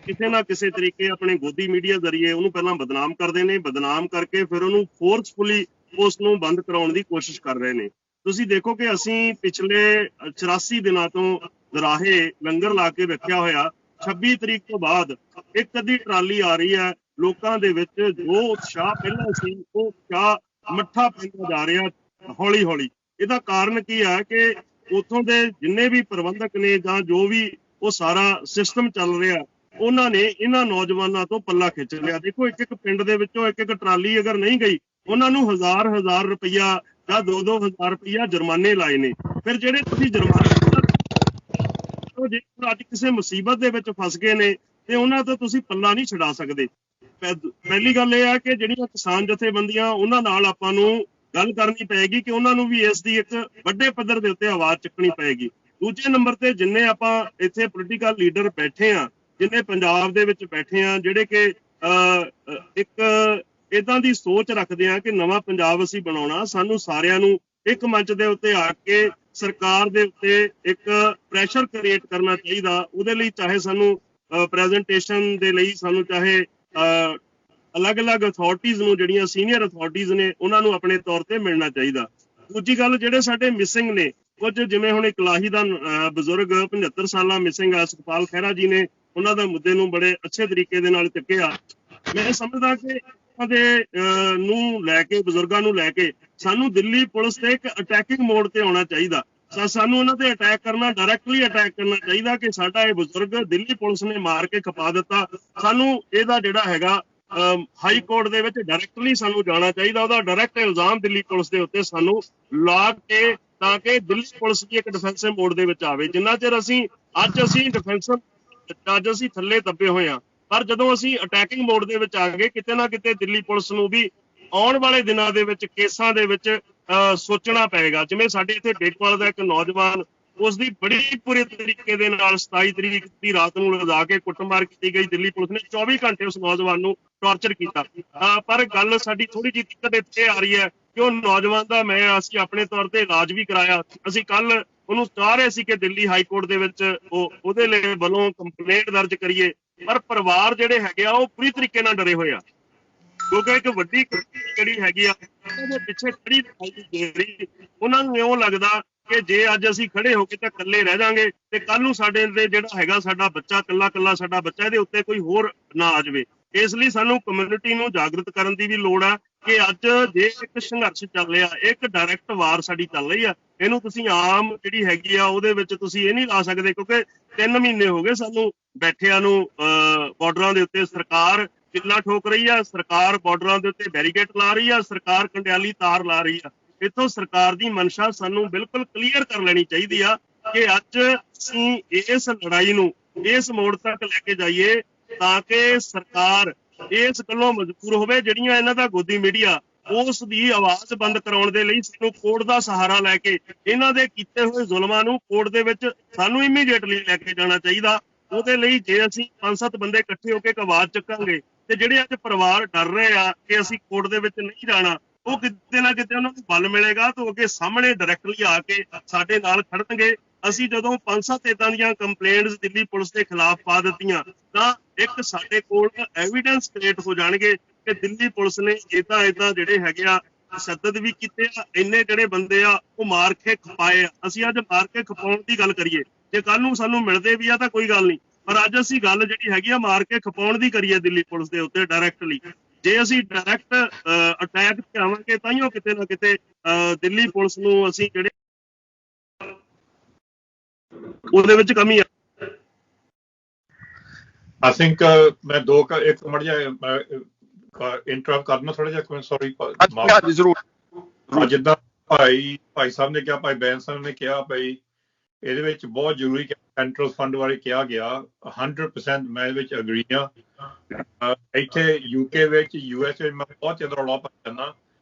ਕਿਸੇ ਨਾ ਕਿਸੇ ਤਰੀਕੇ ਆਪਣੇ ਗੋਦੀ ਮੀਡੀਆ ਜ਼ਰੀਏ ਉਹਨੂੰ ਪਹਿਲਾਂ ਬਦਨਾਮ ਕਰਦੇ ਨੇ, ਬਦਨਾਮ ਕਰਕੇ ਫਿਰ ਉਹਨੂੰ ਫੋਰਸਫੁਲੀ ਉਸ ਨੂੰ ਬੰਦ ਕਰਾਉਣ ਦੀ ਕੋਸ਼ਿਸ਼ ਕਰ ਰਹੇ ਨੇ। ਤੁਸੀਂ ਦੇਖੋ ਕਿ ਅਸੀਂ ਪਿਛਲੇ 84 ਦਿਨਾਂ ਤੋਂ ਦਰਾਹੇ ਲੰਗਰ ਲਾ ਕੇ ਰੱਖਿਆ ਹੋਇਆ, 26 ਤਰੀਕ ਤੋਂ ਬਾਅਦ ਇੱਕ ਅੱਧੀ ਟਰਾਲੀ ਆ ਰਹੀ ਹੈ। ਲੋਕਾਂ ਦੇ ਵਿੱਚ ਜੋ ਉਤਸ਼ਾਹ ਪਹਿਲਾਂ ਸੀ ਉਹ ਉਤਸ਼ਾਹ ਮੱਠਾ ਪੈਂਦਾ ਜਾ ਰਿਹਾ ਹੌਲੀ ਹੌਲੀ। ਇਹਦਾ ਕਾਰਨ ਕੀ ਹੈ ਕਿ ਉੱਥੋਂ ਦੇ ਜਿੰਨੇ ਵੀ ਪ੍ਰਬੰਧਕ ਨੇ ਜਾਂ ਜੋ ਵੀ ਉਹ ਸਾਰਾ ਸਿਸਟਮ ਚੱਲ ਰਿਹਾ, ਉਹਨਾਂ ਨੇ ਇਹਨਾਂ ਨੌਜਵਾਨਾਂ ਤੋਂ ਪੱਲਾ ਖਿੱਚ ਲਿਆ। ਦੇਖੋ, ਇੱਕ ਪਿੰਡ ਦੇ ਵਿੱਚੋਂ ਇੱਕ ਟਰਾਲੀ ਅਗਰ ਨਹੀਂ ਗਈ, ਉਹਨਾਂ ਨੂੰ ਹਜ਼ਾਰ ਰੁਪਈਆ ਜਾਂ 2-2 ਹਜ਼ਾਰ ਰੁਪਈਆ ਜੁਰਮਾਨੇ ਲਾਏ ਨੇ। ਫਿਰ ਜਿਹੜੇ ਤੁਸੀਂ ਜੁਰਮਾਨੇ ਜੇ ਅੱਜ ਕਿਸੇ ਮੁਸੀਬਤ ਦੇ ਵਿੱਚ ਫਸ ਗਏ ਨੇ ਤੇ ਉਹਨਾਂ ਤੋਂ ਤੁਸੀਂ ਪੱਲਾ ਨਹੀਂ ਛਡਾ ਸਕਦੇ। ਪਹਿਲੀ ਗੱਲ ਇਹ ਹੈ ਕਿ ਜਿਹੜੀਆਂ ਕਿਸਾਨ ਜਥੇਬੰਦੀਆਂ, ਉਹਨਾਂ ਨਾਲ ਆਪਾਂ ਨੂੰ ਗੱਲ ਕਰਨੀ ਪਏਗੀ ਕਿ ਉਹਨਾਂ ਨੂੰ ਵੀ ਇਸ ਦੀ ਇੱਕ ਵੱਡੇ ਪੱਧਰ ਦੇ ਉੱਤੇ ਆਵਾਜ਼ ਚੱਕਣੀ ਪਏਗੀ। ਦੂਜੇ ਨੰਬਰ ਤੇ ਜਿੰਨੇ ਆਪਾਂ ਇੱਥੇ ਪੋਲੀਟੀਕਲ ਲੀਡਰ ਬੈਠੇ ਆ, ਜਿੰਨੇ ਪੰਜਾਬ ਦੇ ਵਿੱਚ ਬੈਠੇ ਆ, ਜਿਹੜੇ ਕਿ ਇੱਕ ਏਦਾਂ ਦੀ ਸੋਚ ਰੱਖਦੇ ਆ ਕਿ ਨਵਾਂ ਪੰਜਾਬ ਅਸੀਂ ਬਣਾਉਣਾ, ਸਾਨੂੰ ਸਾਰਿਆਂ ਨੂੰ ਇੱਕ ਮੰਚ ਦੇ ਉੱਤੇ ਆ ਕੇ ਸਰਕਾਰ ਦੇ ਉੱਤੇ ਇੱਕ ਪ੍ਰੈਸ਼ਰ ਕ੍ਰੀਏਟ ਕਰਨਾ ਚਾਹੀਦਾ। ਉਹਦੇ ਲਈ ਚਾਹੇ ਸਾਨੂੰ ਪ੍ਰੈਜੈਂਟੇਸ਼ਨ ਦੇ ਲਈ ਸਾਨੂੰ ਚਾਹੇ ਅਲੱਗ-ਅਲੱਗ ਅਥਾਰਟੀਜ਼ ਨੂੰ, ਜਿਹੜੀਆਂ ਸੀਨੀਅਰ ਅਥਾਰਟੀਜ਼ ਨੇ, ਉਹਨਾਂ ਨੂੰ ਆਪਣੇ ਤੌਰ ਤੇ ਮਿਲਣਾ ਚਾਹੀਦਾ। ਦੂਜੀ ਗੱਲ, ਜਿਹੜੇ ਸਾਡੇ ਮਿਸਿੰਗ ਨੇ ਕੁਝ, ਜਿਵੇਂ ਹੁਣ ਇਕਲਾਹੀ ਦਾ ਬਜ਼ੁਰਗ 75 ਸਾਲਾਂ ਮਿਸਿੰਗ ਆ, ਸੁਖਪਾਲ ਖਹਿਰਾ ਜੀ ਨੇ ਉਹਨਾਂ ਦਾ ਮੁੱਦੇ ਨੂੰ ਬੜੇ ਅੱਛੇ ਤਰੀਕੇ ਦੇ ਨਾਲ ਚੱਕਿਆ। ਮੈਂ ਸਮਝਦਾ ਕਿ ਨੂੰ ਲੈ ਕੇ, ਬਜ਼ੁਰਗਾਂ ਨੂੰ ਲੈ ਕੇ ਸਾਨੂੰ ਦਿੱਲੀ ਪੁਲਿਸ ਤੇ ਇੱਕ ਅਟੈਕਿੰਗ ਮੋਡ ਤੇ ਆਉਣਾ ਚਾਹੀਦਾ। ਸਾਨੂੰ ਉਹਨਾਂ ਤੇ ਅਟੈਕ ਕਰਨਾ, ਡਾਇਰੈਕਟਲੀ ਅਟੈਕ ਕਰਨਾ ਚਾਹੀਦਾ ਕਿ ਸਾਡਾ ਇਹ ਬਜ਼ੁਰਗ ਦਿੱਲੀ ਪੁਲਿਸ ਨੇ ਮਾਰ ਕੇ ਖਪਾ ਦਿੱਤਾ। ਸਾਨੂੰ ਇਹਦਾ ਜਿਹੜਾ ਹੈਗਾ ਹਾਈ ਕੋਰਟ ਦੇ ਵਿੱਚ ਡਾਇਰੈਕਟਲੀ ਸਾਨੂੰ ਜਾਣਾ ਚਾਹੀਦਾ। ਉਹਦਾ ਡਾਇਰੈਕਟ ਇਲਜ਼ਾਮ ਦਿੱਲੀ ਪੁਲਿਸ ਦੇ ਉੱਤੇ ਸਾਨੂੰ ਲਾ ਕੇ, ਤਾਂ ਕਿ ਦਿੱਲੀ ਪੁਲਿਸ ਵੀ ਇੱਕ ਡਿਫੈਂਸਿਵ ਮੋਡ ਦੇ ਵਿੱਚ ਆਵੇ। ਜਿੰਨਾ ਚਿਰ ਅਸੀਂ ਡਿਫੈਂਸਿਵ, ਅੱਜ ਅਸੀਂ ਥੱਲੇ ਦੱਬੇ ਹੋਏ ਹਾਂ, ਪਰ ਜਦੋਂ ਅਸੀਂ ਅਟੈਕਿੰਗ ਮੋਡ ਦੇ ਵਿੱਚ ਆ ਗਏ, ਕਿਤੇ ਨਾ ਕਿਤੇ ਦਿੱਲੀ ਪੁਲਿਸ ਨੂੰ ਵੀ ਆਉਣ ਵਾਲੇ ਦਿਨਾਂ ਦੇ ਵਿੱਚ ਕੇਸਾਂ ਦੇ ਵਿੱਚ ਸੋਚਣਾ ਪਏਗਾ। ਜਿਵੇਂ ਸਾਡੇ ਇੱਥੇ ਡੇਕਵਾਲ ਦਾ ਇੱਕ ਨੌਜਵਾਨ, ਉਸ ਦੀ ਬੜੀ ਬੁਰੇ ਤਰੀਕੇ ਦੇ ਨਾਲ 27 ਤਰੀਕ ਦੀ ਰਾਤ ਨੂੰ ਲਿਜਾ ਕੇ ਕੁੱਟਮਾਰ ਕੀਤੀ ਗਈ। ਦਿੱਲੀ ਪੁਲਿਸ ਨੇ 24 ਘੰਟੇ ਉਸ ਨੌਜਵਾਨ ਨੂੰ ਟਾਰਚਰ ਕੀਤਾ। ਪਰ ਗੱਲ ਸਾਡੀ ਥੋੜੀ ਜਿਹੀ ਦਿੱਕਤ ਇੱਥੇ ਆ ਰਹੀ ਹੈ ਕਿ ਉਹ ਨੌਜਵਾਨ ਦਾ ਅਸੀਂ ਆਪਣੇ ਤੌਰ ਤੇ ਇਲਾਜ ਵੀ ਕਰਾਇਆ। ਅਸੀਂ ਕੱਲ ਉਹਨੂੰ ਚਾਹ ਰਹੇ ਸੀ ਕਿ ਦਿੱਲੀ ਹਾਈ ਕੋਰਟ ਦੇ ਵਿੱਚ ਉਹਦੇ ਲਈ ਵੱਲੋਂ ਕੰਪਲੇਂਟ ਦਰਜ ਕਰੀਏ, ਪਰ ਪਰਿਵਾਰ ਜਿਹੜੇ ਹੈਗੇ ਆ ਉਹ ਪੂਰੀ ਤਰੀਕੇ ਨਾਲ ਡਰੇ ਹੋਏ ਆ। ਕਿਉਂਕਿ ਇੱਕ ਵੱਡੀ ਜਿਹੜੀ ਹੈਗੀ ਆ ਉਹਦੇ ਪਿੱਛੇ ਖੜੀ ਦਿਖਾਈ ਦੇ ਰਹੀ। ਉਹਨਾਂ ਨੂੰ ਇਉਂ ਲੱਗਦਾ ਕਿ ਜੇ ਅੱਜ ਅਸੀਂ ਖੜੇ ਹੋ ਕੇ ਤਾਂ ਇਕੱਲੇ ਰਹਿ ਜਾਾਂਗੇ ਤੇ ਕੱਲ ਨੂੰ ਸਾਡੇ ਤੇ ਜਿਹੜਾ ਹੈਗਾ ਸਾਡਾ ਬੱਚਾ, ਕੱਲਾ ਸਾਡਾ ਬੱਚਾ, ਇਹਦੇ ਉੱਤੇ ਕੋਈ ਹੋਰ ਨਾ ਆ ਜਾਵੇ। ਇਸ ਲਈ ਸਾਨੂੰ ਕਮਿਊਨਿਟੀ ਨੂੰ ਜਾਗਰਤ ਕਰਨ ਦੀ ਵੀ ਲੋੜ ਆ। ਕਿ ਅੱਜ ਜੇ ਇੱਕ ਸੰਘਰਸ਼ ਚੱਲ ਰਿਹਾ, ਇੱਕ ਡਾਇਰੈਕਟ ਵਾਰ ਸਾਡੀ ਚੱਲ ਰਹੀ ਆ, ਇਹਨੂੰ ਤੁਸੀਂ ਆਮ ਜਿਹੜੀ ਹੈਗੀ ਆ ਉਹਦੇ ਵਿੱਚ ਤੁਸੀਂ ਇਹ ਨਹੀਂ ਲਾ ਸਕਦੇ, ਕਿਉਂਕਿ 3 ਮਹੀਨੇ ਹੋ ਗਏ ਸਾਨੂੰ ਬੈਠਿਆਂ ਨੂੰ ਬਾਰਡਰਾਂ ਦੇ ਉੱਤੇ। ਸਰਕਾਰ ਕਿੱਲਾ ਠੋਕ ਰਹੀ ਆ, ਸਰਕਾਰ ਬਾਰਡਰਾਂ ਦੇ ਉੱਤੇ ਬੈਰੀਕੇਡ ਲਾ ਰਹੀ ਆ, ਸਰਕਾਰ ਕੰਡਿਆਲੀ ਤਾਰ ਲਾ ਰਹੀ ਆ। ਇੱਥੋਂ ਸਰਕਾਰ ਦੀ ਮਨਸ਼ਾ ਸਾਨੂੰ ਬਿਲਕੁਲ ਕਲੀਅਰ ਕਰ ਲੈਣੀ ਚਾਹੀਦੀ ਆ ਕਿ ਅੱਜ ਅਸੀਂ ਇਸ ਲੜਾਈ ਨੂੰ ਇਸ ਮੋੜ ਤੱਕ ਲੈ ਕੇ ਜਾਈਏ ਤਾਂ ਕਿ ਸਰਕਾਰ ਇਸ ਗੱਲੋਂ ਮਜਬੂਰ ਹੋਵੇ। ਜਿਹੜੀਆਂ ਇਹਨਾਂ ਦਾ ਗੋਦੀ ਮੀਡੀਆ, ਉਸ ਦੀ ਆਵਾਜ਼ ਬੰਦ ਕਰਾਉਣ ਦੇ ਲਈ ਸਾਨੂੰ ਕੋਰਟ ਦਾ ਸਹਾਰਾ ਲੈ ਕੇ ਇਹਨਾਂ ਦੇ ਕੀਤੇ ਹੋਏ ਜ਼ੁਲਮਾਂ ਨੂੰ ਕੋਰਟ ਦੇ ਵਿੱਚ ਸਾਨੂੰ ਇਮੀਡੀਏਟਲੀ ਲੈ ਕੇ ਜਾਣਾ ਚਾਹੀਦਾ। ਉਹਦੇ ਲਈ ਜੇ ਅਸੀਂ 5-7 ਬੰਦੇ ਇਕੱਠੇ ਹੋ ਕੇ ਇੱਕ ਆਵਾਜ਼ ਚੱਕਾਂਗੇ ਤੇ ਜਿਹੜੇ ਅੱਜ ਪਰਿਵਾਰ ਡਰ ਰਹੇ ਆ ਕਿ ਅਸੀਂ ਕੋਰਟ ਦੇ ਵਿੱਚ ਨਹੀਂ ਜਾਣਾ, ਉਹ ਕਿਤੇ ਨਾ ਕਿਤੇ ਉਹਨਾਂ ਨੂੰ ਬਲ ਮਿਲੇਗਾ ਤਾਂ ਅੱਗੇ ਸਾਹਮਣੇ ਡਾਇਰੈਕਟਲੀ ਆ ਕੇ ਸਾਡੇ ਨਾਲ ਖੜਨਗੇ। ਅਸੀਂ ਜਦੋਂ 5-7 ਏਦਾਂ ਦੀਆਂ ਕੰਪਲੇਂਟਸ ਦਿੱਲੀ ਪੁਲਿਸ ਦੇ ਖਿਲਾਫ ਪਾ ਦਿੱਤੀਆਂ ਤਾਂ ਇੱਕ ਸਾਡੇ ਕੋਲ ਐਵੀਡੈਂਸ ਕ੍ਰੀਏਟ ਹੋ ਜਾਣਗੇ ਕਿ ਦਿੱਲੀ ਪੁਲਿਸ ਨੇ ਏਦਾਂ ਜਿਹੜੇ ਹੈਗੇ ਆ ਤਸ਼ੱਦਦ ਵੀ ਕੀਤੇ ਆ, ਇੰਨੇ ਜਿਹੜੇ ਬੰਦੇ ਆ ਉਹ ਮਾਰ ਕੇ ਖਪਾਏ ਆ। ਅਸੀਂ ਅੱਜ ਮਾਰ ਕੇ ਖਪਾਉਣ ਦੀ ਗੱਲ ਕਰੀਏ, ਜੇ ਕੱਲ ਨੂੰ ਸਾਨੂੰ ਮਿਲਦੇ ਵੀ ਆ ਤਾਂ ਕੋਈ ਗੱਲ ਨਹੀਂ, ਪਰ ਅੱਜ ਅਸੀਂ ਗੱਲ ਜਿਹੜੀ ਹੈਗੀ ਆ ਮਾਰ ਕੇ ਖਪਾਉਣ ਦੀ ਕਰੀਏ ਦਿੱਲੀ ਪੁਲਿਸ ਦੇ ਉੱਤੇ ਡਾਇਰੈਕਟਲੀ। ਜੇ ਅਸੀਂ ਡਾਇਰੈਕਟ ਅਟੈਕ ਤੇ ਆਵਾਂਗੇ ਤਾਂਹੀਓ ਕਿਤੇ ਨਾ ਕਿਤੇ ਦਿੱਲੀ ਪੁਲਿਸ ਨੂੰ ਅਸੀਂ ਜਿਹੜੇ ਉਹਦੇ ਵਿੱਚ ਕਮੀ ਆ। I think ਮੈਂ ਇੱਕ ਮਿੰਟ ਜਿਹਾ ਇੰਟਰਰਪਟ ਕਰਨਾ ਥੋੜਾ ਜਿਹਾ, ਸੌਰੀ। ਹਾਂਜੀ ਜ਼ਰੂਰ। ਜਿੱਦਾਂ ਭਾਈ ਸਾਹਿਬ ਨੇ ਕਿਹਾ, ਭਾਈ ਬੈਂਸ ਸਾਹਿਬ ਨੇ ਕਿਹਾ, ਭਾਈ ਇਹਦੇ ਵਿੱਚ ਬਹੁਤ ਜ਼ਰੂਰੀ ਸੈਂਟਰਲ ਫੰਡ ਬਾਰੇ ਕਿਹਾ ਗਿਆ, 100% ਮੈਂ ਇਹਦੇ ਵਿੱਚ ਅਗਰੀ ਹਾਂ। ਇੱਥੇ UK ਵਿੱਚ US ਵਿੱਚ ਮੈਂ ਬਹੁਤ ਜ਼ਿਆਦਾ ਰੌਲਾ ਪਾ ਜਾਂਦਾ,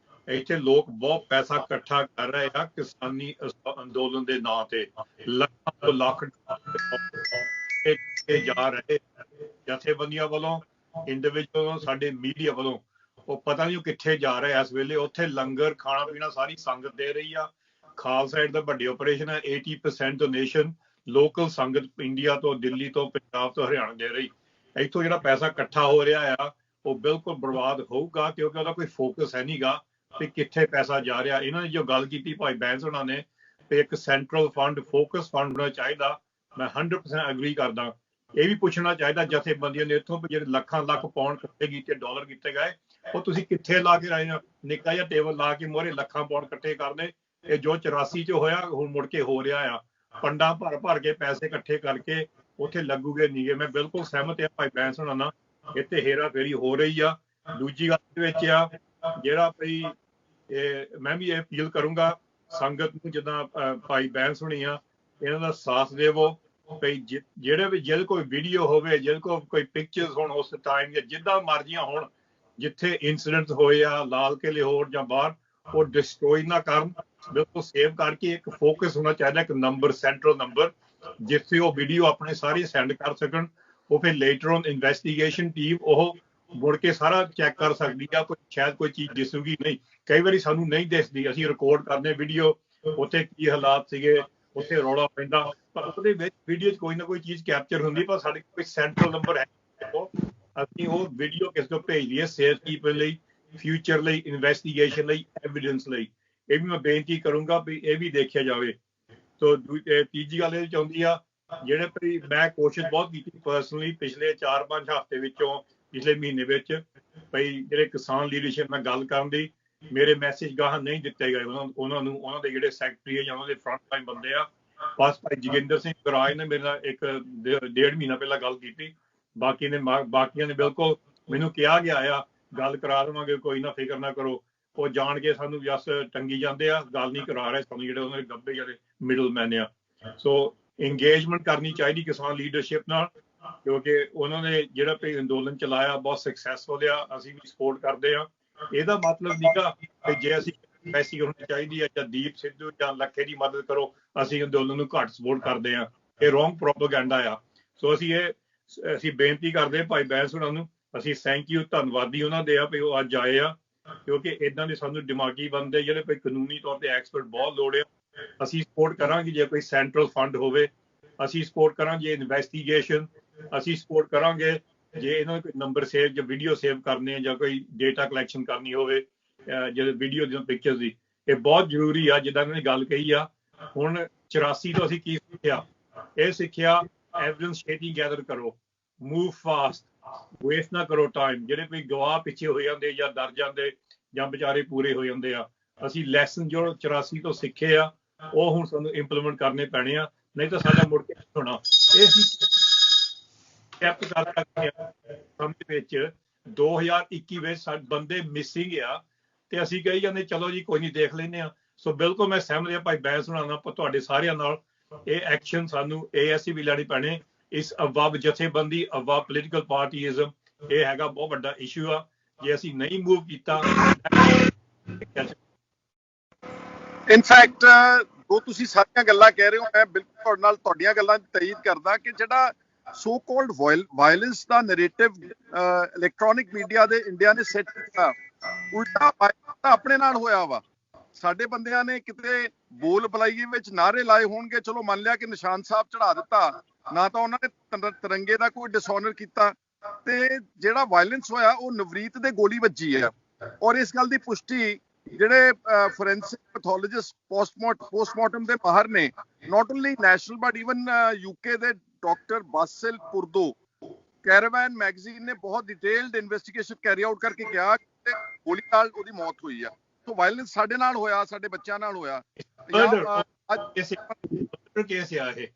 ਇੱਥੇ ਲੋਕ ਬਹੁਤ ਪੈਸਾ ਇਕੱਠਾ ਕਰ ਰਹੇ ਆ ਕਿਸਾਨੀ ਅੰਦੋਲਨ ਦੇ ਨਾਂ ਤੇ, ਲੱਖਾਂ ਤੋਂ ਲੱਖ ਜਾ ਰਹੇ ਜਥੇਬੰਦੀਆਂ ਵੱਲੋਂ, ਇੰਡੀਵਿਜੂਅਲ ਵੱਲੋਂ, ਸਾਡੇ ਮੀਡੀਆ ਵੱਲੋਂ। ਉਹ ਪਤਾ ਨਹੀਂ ਉਹ ਕਿੱਥੇ ਜਾ ਰਹੇ ਇਸ ਵੇਲੇ। ਉੱਥੇ ਲੰਗਰ ਖਾਣਾ ਪੀਣਾ ਸਾਰੀ ਸੰਗਤ ਦੇ ਰਹੀ ਆ। ਖਾਲਸਾ ਏਡ ਦਾ ਵੱਡੀ ਆਪਰੇਸ਼ਨ ਹੈ, 80% ਡੋਨੇਸ਼ਨ ਲੋਕਲ ਸੰਗਤ ਇੰਡੀਆ ਤੋਂ, ਦਿੱਲੀ ਤੋਂ, ਪੰਜਾਬ ਤੋਂ, ਹਰਿਆਣਾ ਦੇ ਰਹੀ। ਇੱਥੋਂ ਜਿਹੜਾ ਪੈਸਾ ਇਕੱਠਾ ਹੋ ਰਿਹਾ ਆ ਉਹ ਬਿਲਕੁਲ ਬਰਬਾਦ ਹੋਊਗਾ, ਕਿਉਂਕਿ ਉਹਦਾ ਕੋਈ ਫੋਕਸ ਹੈ ਨਹੀਂਗਾ ਕਿ ਕਿੱਥੇ ਪੈਸਾ ਜਾ ਰਿਹਾ। ਇਹਨਾਂ ਨੇ ਜੋ ਗੱਲ ਕੀਤੀ ਭਾਈ ਬੈਂਸ ਹੋਣਾ ਨੇ ਤੇ ਇੱਕ ਸੈਂਟਰਲ ਫੰਡ, ਫੋਕਸ ਫੰਡ ਹੋਣਾ ਚਾਹੀਦਾ, ਮੈਂ 100% ਅਗਰੀ ਕਰਦਾ। ਇਹ ਵੀ ਪੁੱਛਣਾ ਚਾਹੀਦਾ ਜਥੇਬੰਦੀਆਂ ਨੇ ਇੱਥੋਂ ਜਿਹੜੇ ਲੱਖਾਂ ਲੱਖ ਪਾਉਂਡ ਇਕੱਠੇ ਕੀਤੇ, ਡਾਲਰ ਕੀਤੇ ਗਏ, ਉਹ ਤੁਸੀਂ ਕਿੱਥੇ ਲਾ ਕੇ ਆਏ ਹੋ? ਨਿੱਕਾ ਜਿਹਾ ਟੇਬਲ ਲਾ ਕੇ ਮੋਹਰੇ ਲੱਖਾਂ ਪਾਉਂਡ ਇਕੱਠੇ ਕਰਦੇ। ਇਹ ਜੋ 84 ਚ ਹੋਇਆ ਹੁਣ ਮੁੜ ਕੇ ਹੋ ਰਿਹਾ ਆ। ਫੰਡਾਂ ਭਰ ਕੇ ਪੈਸੇ ਇਕੱਠੇ ਕਰਕੇ ਉੱਥੇ ਲੱਗੂਗੇ ਨੀਗੇ। ਮੈਂ ਬਿਲਕੁਲ ਸਹਿਮਤ ਹਾਂ ਭਾਈ ਬੈਂਸ ਹੋਣਾ ਨਾਲ, ਇੱਥੇ ਹੇਰਾ ਫੇਰੀ ਹੋ ਰਹੀ ਆ। ਦੂਜੀ ਗੱਲ ਦੇ ਵਿੱਚ ਆ ਜਿਹੜਾ ਭਾਈ ਮੈਂ ਵੀ ਇਹ ਅਪੀਲ ਕਰੂੰਗਾ ਸੰਗਤ ਨੂੰ, ਜਿੱਦਾਂ ਭਾਈ ਬੈਂਸ ਹੋਣੀ ਆ, ਇਹਨਾਂ ਦਾ ਸਾਥ ਦੇਵੋ। ਭਾਈ ਜਿਹੜੇ ਵੀ ਜਿਹਦੇ ਕੋਈ ਵੀਡੀਓ ਹੋਵੇ, ਜਿਹਦੇ ਕੋਲ ਕੋਈ ਪਿਕਚਰਸ ਹੋਣ ਉਸ ਟਾਈਮ ਜਾਂ ਜਿੱਦਾਂ ਮਰਜ਼ੀਆਂ ਹੋਣ, ਜਿੱਥੇ ਇਨਸੀਡੈਂਟ ਹੋਏ ਆ ਲਾਲ ਕਿਲੇ ਹੋਰ ਜਾਂ ਬਾਹਰ, ਉਹ ਡਿਸਟਰੋਏ ਨਾ ਕਰਨ, ਬਿਲਕੁਲ ਸੇਵ ਕਰਕੇ ਇੱਕ ਫੋਕਸ ਹੋਣਾ ਚਾਹੀਦਾ, ਇੱਕ ਨੰਬਰ, ਸੈਂਟਰਲ ਨੰਬਰ, ਜਿੱਥੇ ਉਹ ਵੀਡੀਓ ਆਪਣੇ ਸਾਰੇ ਸੈਂਡ ਕਰ ਸਕਣ। ਉਹ ਫਿਰ ਲੇਟਰ ਔਨ ਇਨਵੈਸਟੀਗੇਸ਼ਨ ਟੀਮ ਉਹ ਮੁੜ ਕੇ ਸਾਰਾ ਚੈੱਕ ਕਰ ਸਕਦੀ ਆ। ਸ਼ਾਇਦ ਕੋਈ ਚੀਜ਼ ਦਿਸੂਗੀ ਨਹੀਂ, ਕਈ ਵਾਰੀ ਸਾਨੂੰ ਨਹੀਂ ਦਿਸਦੀ, ਅਸੀਂ ਰਿਕਾਰਡ ਕਰਦੇ ਵੀਡੀਓ, ਉੱਥੇ ਕੀ ਹਾਲਾਤ ਸੀਗੇ, ਉੱਥੇ ਰੌਲਾ ਪੈਂਦਾ, ਪਰ ਉਹਦੇ ਵਿੱਚ ਵੀਡੀਓ 'ਚ ਕੋਈ ਨਾ ਕੋਈ ਚੀਜ਼ ਕੈਪਚਰ ਹੁੰਦੀ। ਪਰ ਸਾਡੇ ਕੋਈ ਸੈਂਟਰਲ ਨੰਬਰ ਹੈ, ਅਸੀਂ ਉਹ ਵੀਡੀਓ ਕਿਸੇ ਤੋਂ ਭੇਜ ਦਈਏ ਸੇਫ ਕੀਪਰ ਲਈ, ਫਿਊਚਰ ਲਈ, ਇਨਵੈਸਟੀਗੇਸ਼ਨ ਲਈ, ਐਵੀਡੈਂਸ ਲਈ। ਇਹ ਵੀ ਮੈਂ ਬੇਨਤੀ ਕਰੂੰਗਾ ਵੀ ਇਹ ਵੀ ਦੇਖਿਆ ਜਾਵੇ। ਸੋ ਤੀਜੀ ਗੱਲ ਇਹ ਚਾਹੁੰਦੀ ਆ, ਜਿਹੜੇ ਮੈਂ ਕੋਸ਼ਿਸ਼ ਬਹੁਤ ਕੀਤੀ ਪਰਸਨਲੀ ਪਿਛਲੇ 4-5 ਹਫ਼ਤੇ ਵਿੱਚੋਂ, ਪਿਛਲੇ ਮਹੀਨੇ ਵਿੱਚ, ਭਈ ਜਿਹੜੇ ਕਿਸਾਨ ਲੀਡਰਸ਼ਿਪ ਨਾਲ ਗੱਲ ਕਰਨ ਦੀ, ਮੇਰੇ ਮੈਸੇਜ ਗਾਹਾਂ ਨਹੀਂ ਦਿੱਤੇ ਗਏ ਉਹਨਾਂ ਨੂੰ, ਉਹਨਾਂ ਦੇ ਜਿਹੜੇ ਸੈਕਟਰੀ ਜਾਂ ਉਹਨਾਂ ਦੇ ਫਰੰਟ ਲਾਈਨ ਬੰਦੇ ਆ। ਬਸ ਭਾਈ ਜੋਗਿੰਦਰ ਸਿੰਘ ਗਰਾਜ ਨੇ ਮੇਰੇ ਨਾਲ 1-1.5 ਮਹੀਨਾ ਪਹਿਲਾਂ ਗੱਲ ਕੀਤੀ, ਬਾਕੀਆਂ ਨੇ ਬਿਲਕੁਲ ਮੈਨੂੰ ਕਿਹਾ ਗਿਆ ਆ ਗੱਲ ਕਰਾ ਦੇਵਾਂਗੇ, ਕੋਈ ਨਾ ਫਿਕਰ ਨਾ ਕਰੋ। ਉਹ ਜਾਣ ਕੇ ਸਾਨੂੰ ਜਸ ਟੰਗੀ ਜਾਂਦੇ ਆ, ਗੱਲ ਨਹੀਂ ਕਰਾ ਰਹੇ ਸਾਨੂੰ, ਜਿਹੜੇ ਉਹਨਾਂ ਦੇ ਗੱਬੇ ਜਿਹੜੇ ਮਿਡਲ ਮੈਨ ਆ। ਸੋ ਇੰਗੇਜਮੈਂਟ ਕਰਨੀ ਚਾਹੀਦੀ ਕਿਸਾਨ ਲੀਡਰਸ਼ਿਪ ਨਾਲ, ਕਿਉਂਕਿ ਉਹਨਾਂ ਨੇ ਜਿਹੜਾ ਵੀ ਅੰਦੋਲਨ ਚਲਾਇਆ ਬਹੁਤ ਸਕਸੈਸਫੁਲ ਆ, ਅਸੀਂ ਵੀ ਸਪੋਰਟ ਕਰਦੇ ਆ। ਇਹਦਾ ਮਤਲਬ ਨਹੀਂਗਾ ਕਿ ਜੇ ਅਸੀਂ ਪੈਸੀ ਹੋਣੀ ਚਾਹੀਦੀ ਹੈ ਜਾਂ ਦੀਪ ਸਿੱਧੂ ਜਾਂ ਲੱਖੇ ਦੀ ਮਦਦ ਕਰੋ ਅਸੀਂ ਅੰਦੋਲਨ ਨੂੰ ਘੱਟ ਸਪੋਰਟ ਕਰਦੇ ਆ, ਇਹ ਰੋਂਗ ਪ੍ਰੋਪੇਗੈਂਡਾ ਆ। ਸੋ ਅਸੀਂ ਬੇਨਤੀ ਕਰਦੇ ਭਾਈ ਬੈਂਸ ਹੋਣਾ ਨੂੰ, ਅਸੀਂ ਥੈਂਕ ਯੂ, ਧੰਨਵਾਦੀ ਉਹਨਾਂ ਦੇ ਆ ਵੀ ਉਹ ਅੱਜ ਆਏ ਆ, ਕਿਉਂਕਿ ਏਦਾਂ ਦੇ ਸਾਨੂੰ ਦਿਮਾਗੀ ਬੰਦੇ ਜਿਹੜੇ ਕੋਈ ਕਾਨੂੰਨੀ ਤੌਰ ਤੇ ਐਕਸਪਰਟ ਬਹੁਤ ਲੋੜ ਆ। ਅਸੀਂ ਸਪੋਰਟ ਕਰਾਂਗੇ ਜੇ ਕੋਈ ਸੈਂਟਰਲ ਫੰਡ ਹੋਵੇ, ਅਸੀਂ ਸਪੋਰਟ ਕਰਾਂਗੇ ਇਨਵੈਸਟੀਗੇਸ਼ਨ, ਅਸੀਂ ਸਪੋਰਟ ਕਰਾਂਗੇ ਜੇ ਇਹਨਾਂ ਨੂੰ ਕੋਈ ਨੰਬਰ ਸੇਵ ਜਾਂ ਵੀਡੀਓ ਸੇਵ ਕਰਨੇ ਜਾਂ ਕੋਈ ਡੇਟਾ ਕਲੈਕਸ਼ਨ ਕਰਨੀ ਹੋਵੇ, ਜਿਹੜੇ ਵੀਡੀਓ ਦੀਆਂ ਪਿਕਚਰਸ ਦੀ, ਇਹ ਬਹੁਤ ਜ਼ਰੂਰੀ ਆ। ਜਿੱਦਾਂ ਇਹਨਾਂ ਨੇ ਗੱਲ ਕਹੀ ਆ, ਹੁਣ 84 ਤੋਂ ਅਸੀਂ ਕੀ ਸਿੱਖਿਆ? ਇਹ ਸਿੱਖਿਆ ਐਵੀਡੈਂਸ ਛੇਤੀ ਗੈਦਰ ਕਰੋ, ਮੂਵ ਫਾਸਟ, ਵੇਸਟ ਨਾ ਕਰੋ ਟਾਈਮ। ਜਿਹੜੇ ਕੋਈ ਗਵਾਹ ਪਿੱਛੇ ਹੋ ਜਾਂਦੇ ਜਾਂ ਡਰ ਜਾਂਦੇ ਜਾਂ ਵਿਚਾਰੇ ਪੂਰੇ ਹੋ ਜਾਂਦੇ ਆ। ਅਸੀਂ ਲੈਸਨ ਜੋ 84 ਤੋਂ ਸਿੱਖੇ ਆ ਉਹ ਹੁਣ ਸਾਨੂੰ ਇੰਪਲੀਮੈਂਟ ਕਰਨੇ ਪੈਣੇ ਆ, ਨਹੀਂ ਤਾਂ ਸਾਡਾ ਮੁੜ ਕੇ ਹੋਣਾ। ਇਹ ਸੀ ਸਟੈਪ ਕਰ ਸਕਦੇ ਆ ਸਮੇਂ ਵਿੱਚ 2021 ਵਿੱਚ ਬੰਦੇ ਮਿਸਿੰਗ ਆ ਤੇ ਅਸੀਂ ਕਹੀ ਜਾਂਦੇ ਚਲੋ ਜੀ ਕੋਈ ਨਹੀਂ ਦੇਖ ਲੈਂਦੇ ਆ। ਸੋ ਬਿਲਕੁਲ ਮੈਂ ਸਹਿਮਤ ਹਾਂ ਭਾਈ ਬੈਂਸ ਹੋਣਾ ਨਾਲ ਤੁਹਾਡੇ ਸਾਰਿਆਂ ਨਾਲ। ਇਹ ਐਕਸ਼ਨ ਸਾਨੂੰ ASC ਵੀ ਲੈਣੇ ਪੈਣੇ। ਇਸ ਅਫਵਾਹ ਜਥੇਬੰਦੀ ਅਫਵਾਹ ਪੋਲੀਟੀਕਲ ਪਾਰਟੀਜ਼ਮ ਇਹ ਹੈਗਾ ਬਹੁਤ ਵੱਡਾ ਇਸ਼ੂ ਆ। ਜੇ ਅਸੀਂ ਨਹੀਂ ਮੂਵ ਕੀਤਾ ਇਨਫੈਕਟ ਜੋ ਤੁਸੀਂ ਸਾਰੀਆਂ ਗੱਲਾਂ ਕਹਿ ਰਹੇ ਹੋ ਮੈਂ ਬਿਲਕੁਲ ਤੁਹਾਡੇ ਨਾਲ ਤੁਹਾਡੀਆਂ ਗੱਲਾਂ 'ਚ ਤਇਦ ਕਰਦਾ ਕਿ ਜਿਹੜਾ ਸੋ ਕਾਲਡ ਵਾਇਲੈਂਸ ਦਾ ਨੈਰੇਟਿਵ ਇਲੈਕਟ੍ਰੋਨਿਕ ਮੀਡੀਆ ਦੇ ਇੰਡੀਆ ਨੇ ਸੈੱਟ ਕੀਤਾ, ਉਲਟਾ ਆਪਣੇ ਨਾਲ ਹੋਇਆ ਵਾ। ਸਾਡੇ ਬੰਦਿਆਂ ਨੇ ਕਿਤੇ ਬੋਲ ਬਲਾਈਏ ਵਿੱਚ ਨਾਅਰੇ ਲਾਏ ਹੋਣਗੇ, ਚਲੋ ਮੰਨ ਲਿਆ ਕਿ ਨਿਸ਼ਾਨ ਸਾਹਿਬ ਚੜਾ ਦਿੱਤਾ, ਨਾ ਤਾਂ ਉਹਨਾਂ ਨੇ ਤਿਰੰਗੇ ਦਾ ਕੋਈ ਡਿਸਓਨਰ ਕੀਤਾ, ਤੇ ਜਿਹੜਾ ਵਾਇਲੈਂਸ ਹੋਇਆ ਉਹ ਨਵਰੀਤ ਦੇ ਗੋਲੀ ਵੱਜੀ ਹੈ। ਔਰ ਇਸ ਗੱਲ ਦੀ ਪੁਸ਼ਟੀ ਜਿਹੜੇ ਫੋਰੈਂਸਿਕ ਪੈਥੋਲੋਜਿਸਟ ਪੋਸਟਮਾਰਟਮ ਦੇ ਮਾਹਰ ਨੇ, not only national but even UK ਦੇ ਡਾਕਟਰ ਬਾਸਿਲ ਪੁਰਦੋ, ਕੈਰਾਵਨ ਮੈਗਜ਼ੀਨ ਨੇ ਬਹੁਤ ਡਿਟੇਲਡ ਇਨਵੈਸਟੀਗੇਸ਼ਨ ਕੈਰੀ ਆਊਟ ਕਰਕੇ ਕਿਹਾ ਕਿ ਗੋਲੀ ਨਾਲ ਉਹਦੀ ਮੌਤ ਹੋਈ ਆ। ਸੋ ਵਾਇਲੈਂਸ ਸਾਡੇ ਨਾਲ ਹੋਇਆ, ਸਾਡੇ ਬੱਚਿਆਂ ਨਾਲ ਹੋਇਆ। ਕੇਸ ਆ ਇਹ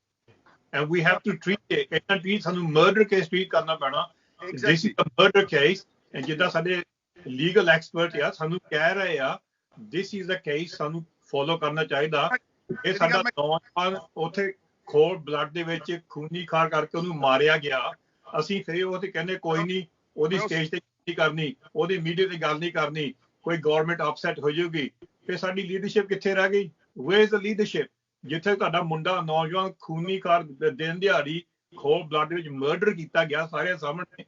and we have to treat it ਇਹਨਾਂ ਟ੍ਰੀਟ ਸਾਨੂੰ ਮਰਡਰ ਕੇਸ ਟ੍ਰੀਟ ਕਰਨਾ ਪੈਣਾ। this is a murder case and ਜਿੱਦਾਂ ਸਾਡੇ ਲੀਗਲ ਐਕਸਪਰਟ ਆ ਸਾਨੂੰ ਕਹਿ ਰਹੇ ਆ this is a case ਸਾਨੂੰ ਫੋਲੋ ਕਰਨਾ ਚਾਹੀਦਾ। ਇਹ ਸਾਡਾ ਨੌਜਵਾਨ ਉੱਥੇ ਖੋਲ ਬਲੱਡ ਦੇ ਵਿੱਚ ਖੂਨੀ ਖਾਰ ਕਰਕੇ ਉਹਨੂੰ ਮਾਰਿਆ ਗਿਆ, ਅਸੀਂ ਫਿਰ ਉਹ ਤੇ ਕਹਿੰਦੇ ਕੋਈ ਨਹੀਂ ਉਹਦੀ ਸਟੇਜ ਤੇ ਨਹੀਂ ਕਰਨੀ, ਉਹਦੀ ਮੀਡੀਆ ਤੇ ਗੱਲ ਨਹੀਂ ਕਰਨੀ, ਕੋਈ ਗਵਰਨਮੈਂਟ ਅਪਸੈਟ ਹੋ ਜਾਊਗੀ। ਫਿਰ ਸਾਡੀ ਲੀਡਰਸ਼ਿਪ ਕਿੱਥੇ ਰਹਿ ਗਈ? Where is the leadership? ਜਿੱਥੇ ਤੁਹਾਡਾ ਮੁੰਡਾ ਨੌਜਵਾਨ ਖੂਨੀ ਖਾਰ ਦਿਨ ਦਿਹਾੜੀ ਖੋਲ ਬਲੱਡ ਵਿੱਚ ਮਰਡਰ ਕੀਤਾ ਗਿਆ ਸਾਰਿਆਂ ਸਾਹਮਣੇ,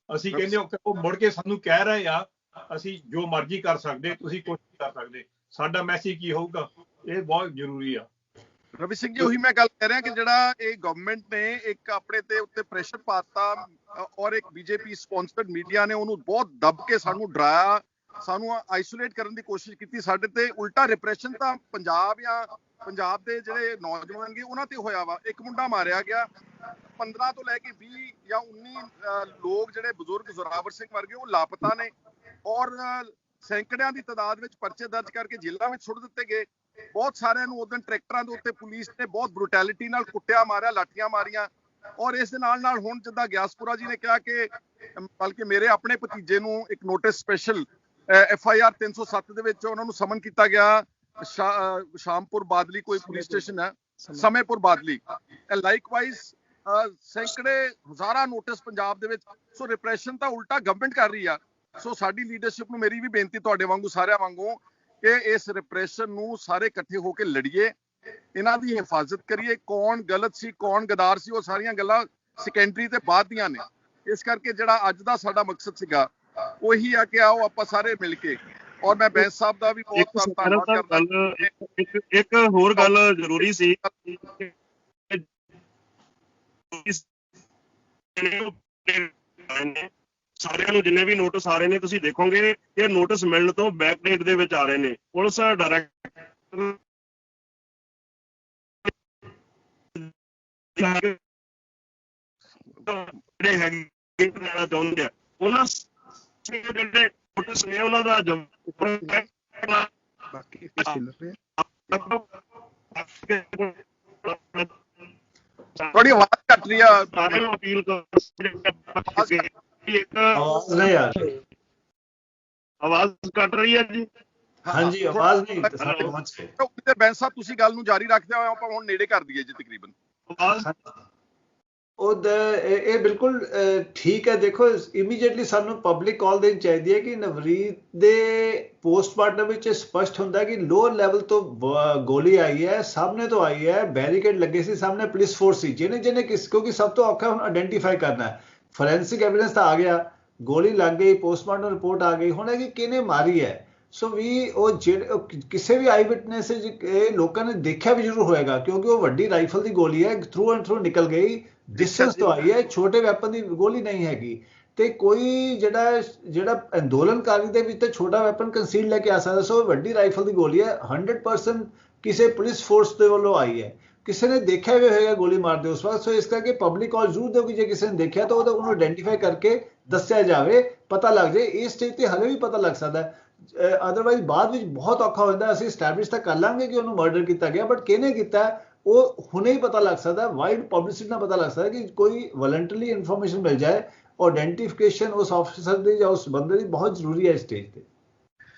ਅਸੀਂ ਕਹਿੰਦੇ ਉਹ ਮੁੜ ਕੇ ਸਾਨੂੰ ਕਹਿ ਰਹੇ ਆ ਅਸੀਂ ਜੋ ਮਰਜ਼ੀ ਕਰ ਸਕਦੇ, ਤੁਸੀਂ ਕੁਝ ਨਹੀਂ ਕਰ ਸਕਦੇ। ਸਾਡਾ ਮੈਸੇਜ ਕੀ ਹੋਊਗਾ? ਇਹ ਬਹੁਤ ਜ਼ਰੂਰੀ ਆ। ਰਵੀ ਸਿੰਘ ਜੀ, ਉਹੀ ਮੈਂ ਗੱਲ ਕਰ ਰਿਹਾ ਕਿ ਜਿਹੜਾ ਇਹ ਗਵਰਨਮੈਂਟ ਨੇ ਇੱਕ ਆਪਣੇ ਤੇ ਉੱਤੇ ਪ੍ਰੈਸ਼ਰ ਪਾਤਾ ਔਰ ਇੱਕ BJP ਸਪਾਂਸਰਡ ਮੀਡੀਆ ਨੇ ਉਹਨੂੰ ਬਹੁਤ ਦੱਬ ਕੇ ਸਾਨੂੰ ਡਰਾਇਆ, ਸਾਨੂੰ ਆਈਸੋਲੇਟ ਕਰਨ ਦੀ ਕੋਸ਼ਿਸ਼ ਕੀਤੀ। ਸਾਡੇ ਤੇ ਉਲਟਾ ਰਿਪਰੈਸ਼ਨ ਤਾਂ ਪੰਜਾਬ ਦੇ ਜਿਹੜੇ ਨੌਜਵਾਨ ਗੇ ਉਹਨਾਂ ਤੇ ਹੋਇਆ ਵਾ। ਇੱਕ ਮੁੰਡਾ ਮਾਰਿਆ ਗਿਆ, 15 ਤੋਂ ਲੈ ਕੇ 20 ਜਾਂ 19 ਲੋਕ ਜਿਹੜੇ ਬਜ਼ੁਰਗ ਜ਼ੋਰਾਵਰ ਸਿੰਘ ਵਰਗੇ ਉਹ ਲਾਪਤਾ ਨੇ ਔਰ ਸੈਂਕੜਿਆਂ ਦੀ ਤਾਦਾਦ ਵਿੱਚ ਪਰਚੇ ਦਰਜ ਕਰਕੇ ਜੇਲ੍ਹਾਂ ਵਿੱਚ ਸੁੱਟ ਦਿੱਤੇ ਗਏ। ਬਹੁਤ ਸਾਰਿਆਂ ਨੂੰ ਉਦੋਂ ਟਰੈਕਟਰਾਂ ਦੇ ਉੱਤੇ ਪੁਲਿਸ ਨੇ ਬਹੁਤ ਬਰੂਟੈਲਿਟੀ ਨਾਲ ਕੁੱਟਿਆ ਮਾਰਿਆ, ਲਾਠੀਆਂ ਮਾਰੀਆਂ। ਔਰ ਇਸ ਦੇ ਨਾਲ ਹੁਣ ਜਿੱਦਾਂ ਗਿਆਸਪੁਰਾ ਜੀ ਨੇ ਕਿਹਾ ਕਿ ਬਲਕਿ ਮੇਰੇ ਆਪਣੇ ਭਤੀਜੇ ਨੂੰ ਇੱਕ ਨੋਟਿਸ ਸਪੈਸ਼ਲ FIR 307 ਦੇ ਵਿੱਚ ਉਹਨਾਂ ਨੂੰ ਸਮਨ ਕੀਤਾ ਗਿਆ। ਸ਼ਾਮਪੁਰ ਬਾਦਲੀ ਕੋਈ ਪੁਲਿਸ ਸਟੇਸ਼ਨ ਹੈ, ਸਮੇਪੁਰ ਬਾਦਲੀ। ਲਾਈਕਵਾਈਜ਼ ਸੈਂਕੜੇ ਹਜ਼ਾਰਾਂ ਨੋਟਿਸ ਪੰਜਾਬ ਦੇ ਵਿੱਚ। ਸੋ ਰਿਪਰੈਸ਼ਨ ਤਾਂ ਉਲਟਾ ਗਵਰਨਮੈਂਟ ਕਰ ਰਹੀ ਆ। ਸੋ ਸਾਡੀ ਲੀਡਰਸ਼ਿਪ ਨੂੰ ਮੇਰੀ ਵੀ ਬੇਨਤੀ ਤੁਹਾਡੇ ਵਾਂਗੂ ਸਾਰਿਆਂ ਵਾਂਗੂ ਕਿ ਇਸ ਰਿਪਰੈਸ਼ਨ ਨੂੰ ਸਾਰੇ ਇਕੱਠੇ ਹੋ ਕੇ ਲੜੀਏ, ਇਹਨਾਂ ਦੀ ਹਿਫਾਜ਼ਤ ਕਰੀਏ। ਕੌਣ ਗਲਤ ਸੀ ਕੌਣ ਗਦਾਰ ਸੀ ਉਹ ਸਾਰੀਆਂ ਗੱਲਾਂ ਸੈਕੰਡਰੀ ਤੇ ਬਾਅਦ ਦੀਆਂ ਨੇ। ਇਸ ਕਰਕੇ ਜਿਹੜਾ ਅੱਜ ਦਾ ਸਾਡਾ ਮਕਸਦ ਸੀਗਾ ਉਹੀ ਆ ਕਿ ਆਓ ਆਪਾਂ ਸਾਰੇ ਮਿਲ ਕੇ, ਔਰ ਮੈਂ ਬੈਂਸ ਸਾਹਿਬ ਦਾ ਵੀ ਬਹੁਤ ਧੰਨਵਾਦ ਕਰਦਾ। ਇੱਕ ਹੋਰ ਗੱਲ ਜ਼ਰੂਰੀ ਸੀ, ਸਾਰਿਆਂ ਨੂੰ ਜਿੰਨੇ ਵੀ ਨੋਟਿਸ ਆ ਰਹੇ ਨੇ ਤੁਸੀਂ ਦੇਖੋਗੇ ਇਹ ਨੋਟਿਸ ਮਿਲਣ ਤੋਂ ਬੈਕ ਡੇਟ ਦੇ ਵਿੱਚ ਆ ਰਹੇ ਨੇ। ਪੁਲਿਸ ਡਾਇਰੈਕਟ ਜਿਹੜੇ ਹੈਗੇ ਚਾਹੁੰਦੇ ਆ ਉਹਨਾਂ ਜਿਹੜੇ ਨੋਟਿਸ ਨੇ ਉਹਨਾਂ ਦਾ ਤੁਹਾਡੀ ਆਵਾਜ਼ ਕੱਟ ਰਹੀ ਆ। ਸਾਰਿਆਂ ਨੂੰ ਅਪੀਲ ਆਵਾਜ਼ ਕੱਟ ਰਹੀ ਹੈ ਜੀ। ਹਾਂਜੀ ਆਵਾਜ਼ ਨਹੀਂ ਸਾਡੇ ਪਹੁੰਚ ਗਈ। ਬੈਂਸ ਸਾਹਿਬ ਤੁਸੀਂ ਗੱਲ ਨੂੰ ਜਾਰੀ ਰੱਖਦੇ ਹੋਏ ਆਪਾਂ ਹੁਣ ਨੇੜੇ ਕਰ ਦਈਏ ਜੀ ਤਕਰੀਬਨ। ਇਹ ਬਿਲਕੁਲ ਠੀਕ ਹੈ। ਦੇਖੋ ਇਮੀਡੀਏਟਲੀ ਸਾਨੂੰ ਪਬਲਿਕ ਕਾਲ ਦੇਣੀ ਚਾਹੀਦੀ ਹੈ ਕਿ ਨਵਰੀਤ ਦੇ ਪੋਸਟਮਾਰਟਮ ਵਿੱਚ ਸਪਸ਼ਟ ਹੁੰਦਾ ਕਿ ਲੋਅਰ ਲੈਵਲ ਤੋਂ ਗੋਲੀ ਆਈ ਹੈ, ਸਾਹਮਣੇ ਤੋਂ ਆਈ ਹੈ, ਬੈਰੀਕੇਡ ਲੱਗੇ ਸੀ, ਸਾਹਮਣੇ ਪੁਲਿਸ ਫੋਰਸ ਸੀ ਜਿਹਨੇ ਕਿਉਂਕਿ ਸਭ ਤੋਂ ਔਖਾ ਹੁਣ ਆਇਡੈਂਟੀਫਾਈ ਕਰਨਾ ਹੈ। ਫੋਰੈਂਸਿਕ ਐਵੀਡੈਂਸ ਤਾਂ ਆ ਗਿਆ, ਗੋਲੀ ਲੱਗ ਗਈ, ਪੋਸਟਮਾਰਟਮ ਰਿਪੋਰਟ ਆ ਗਈ, ਹੁਣ ਹੈ ਕਿ ਕਿਹਨੇ ਮਾਰੀ ਹੈ। ਸੋ ਵੀ ਉਹ ਕਿਸੇ ਵੀ ਆਈ ਵਿਟਨੈਸ ਲੋਕਾਂ ਨੇ ਦੇਖਿਆ ਵੀ ਜ਼ਰੂਰ ਹੋਏਗਾ ਕਿਉਂਕਿ ਉਹ ਵੱਡੀ ਰਾਈਫਲ ਦੀ ਗੋਲੀ ਹੈ, ਥਰੂ ਐਂਡ ਥਰੂ ਨਿਕਲ ਗਈ, ਡਿਸਟੈਂਸ ਤੋਂ ਆਈ ਹੈ, ਛੋਟੇ ਵੈਪਨ ਦੀ ਗੋਲੀ ਨਹੀਂ ਹੈਗੀ। ਤੇ ਕੋਈ ਜਿਹੜਾ ਅੰਦੋਲਨਕਾਰੀ ਦੇ ਵਿੱਚ ਛੋਟਾ ਵੈਪਨ ਕੰਸੀਲ ਲੈ ਕੇ ਆ ਸਕਦਾ, ਸੋ ਵੱਡੀ ਰਾਈਫਲ ਦੀ ਗੋਲੀ ਹੈ, 100% ਕਿਸੇ ਪੁਲਿਸ ਫੋਰਸ ਦੇ ਵੱਲੋਂ ਆਈ ਹੈ। ਕਿਸੇ ਨੇ ਦੇਖਿਆ ਵੀ ਹੋਏਗਾ ਗੋਲੀ ਮਾਰਦੇ ਉਸ ਵਕਤ। ਸੋ ਇਸ ਕਰਕੇ ਪਬਲਿਕ ਕਾਲ ਜ਼ਰੂਰ ਦਿਓ ਕਿ ਜੇ ਕਿਸੇ ਨੇ ਦੇਖਿਆ ਤਾਂ ਉਹਨੂੰ ਆਇਡੈਂਟੀਫਾਈ ਕਰਕੇ ਦੱਸਿਆ ਜਾਵੇ, ਪਤਾ ਲੱਗ ਜਾਏ। ਇਸ ਸਟੇਜ ਤੇ ਹਲੇ ਵੀ ਪਤਾ ਲੱਗ ਸਕਦਾ ਹੈ ਅਦਰਵਾਈਜ਼ ਬਾਅਦ ਵਿੱਚ ਬਹੁਤ ਔਖਾ ਹੋ ਜਾਂਦਾ। ਅਸੀਂ ਸਟੈਬਲਿਸ਼ ਤਾਂ ਕਰ ਲਾਂਗੇ ਕਿ ਉਹਨੂੰ ਮਰਡਰ ਕੀਤਾ ਗਿਆ, ਬਟ ਕਿਹਨੇ ਕੀਤਾ ਉਹ ਹੁਣੇ ਹੀ ਪਤਾ ਲੱਗ ਸਕਦਾ, ਵਾਈਡ ਪਬਲਿਸਿਟੀ ਨਾਲ ਪਤਾ ਲੱਗ ਸਕਦਾ ਕਿ ਕੋਈ ਵਲੰਟਰਲੀ ਇਨਫੋਰਮੇਸ਼ਨ ਮਿਲ ਜਾਏ। ਆਇਡੈਂਟੀਫਿਕੇਸ਼ਨ ਉਸ ਆਫਿਸਰ ਦੀ ਜਾਂ ਉਸ ਬੰਦੇ ਦੀ ਬਹੁਤ ਜ਼ਰੂਰੀ ਹੈ ਇਸ ਸਟੇਜ ਤੇ।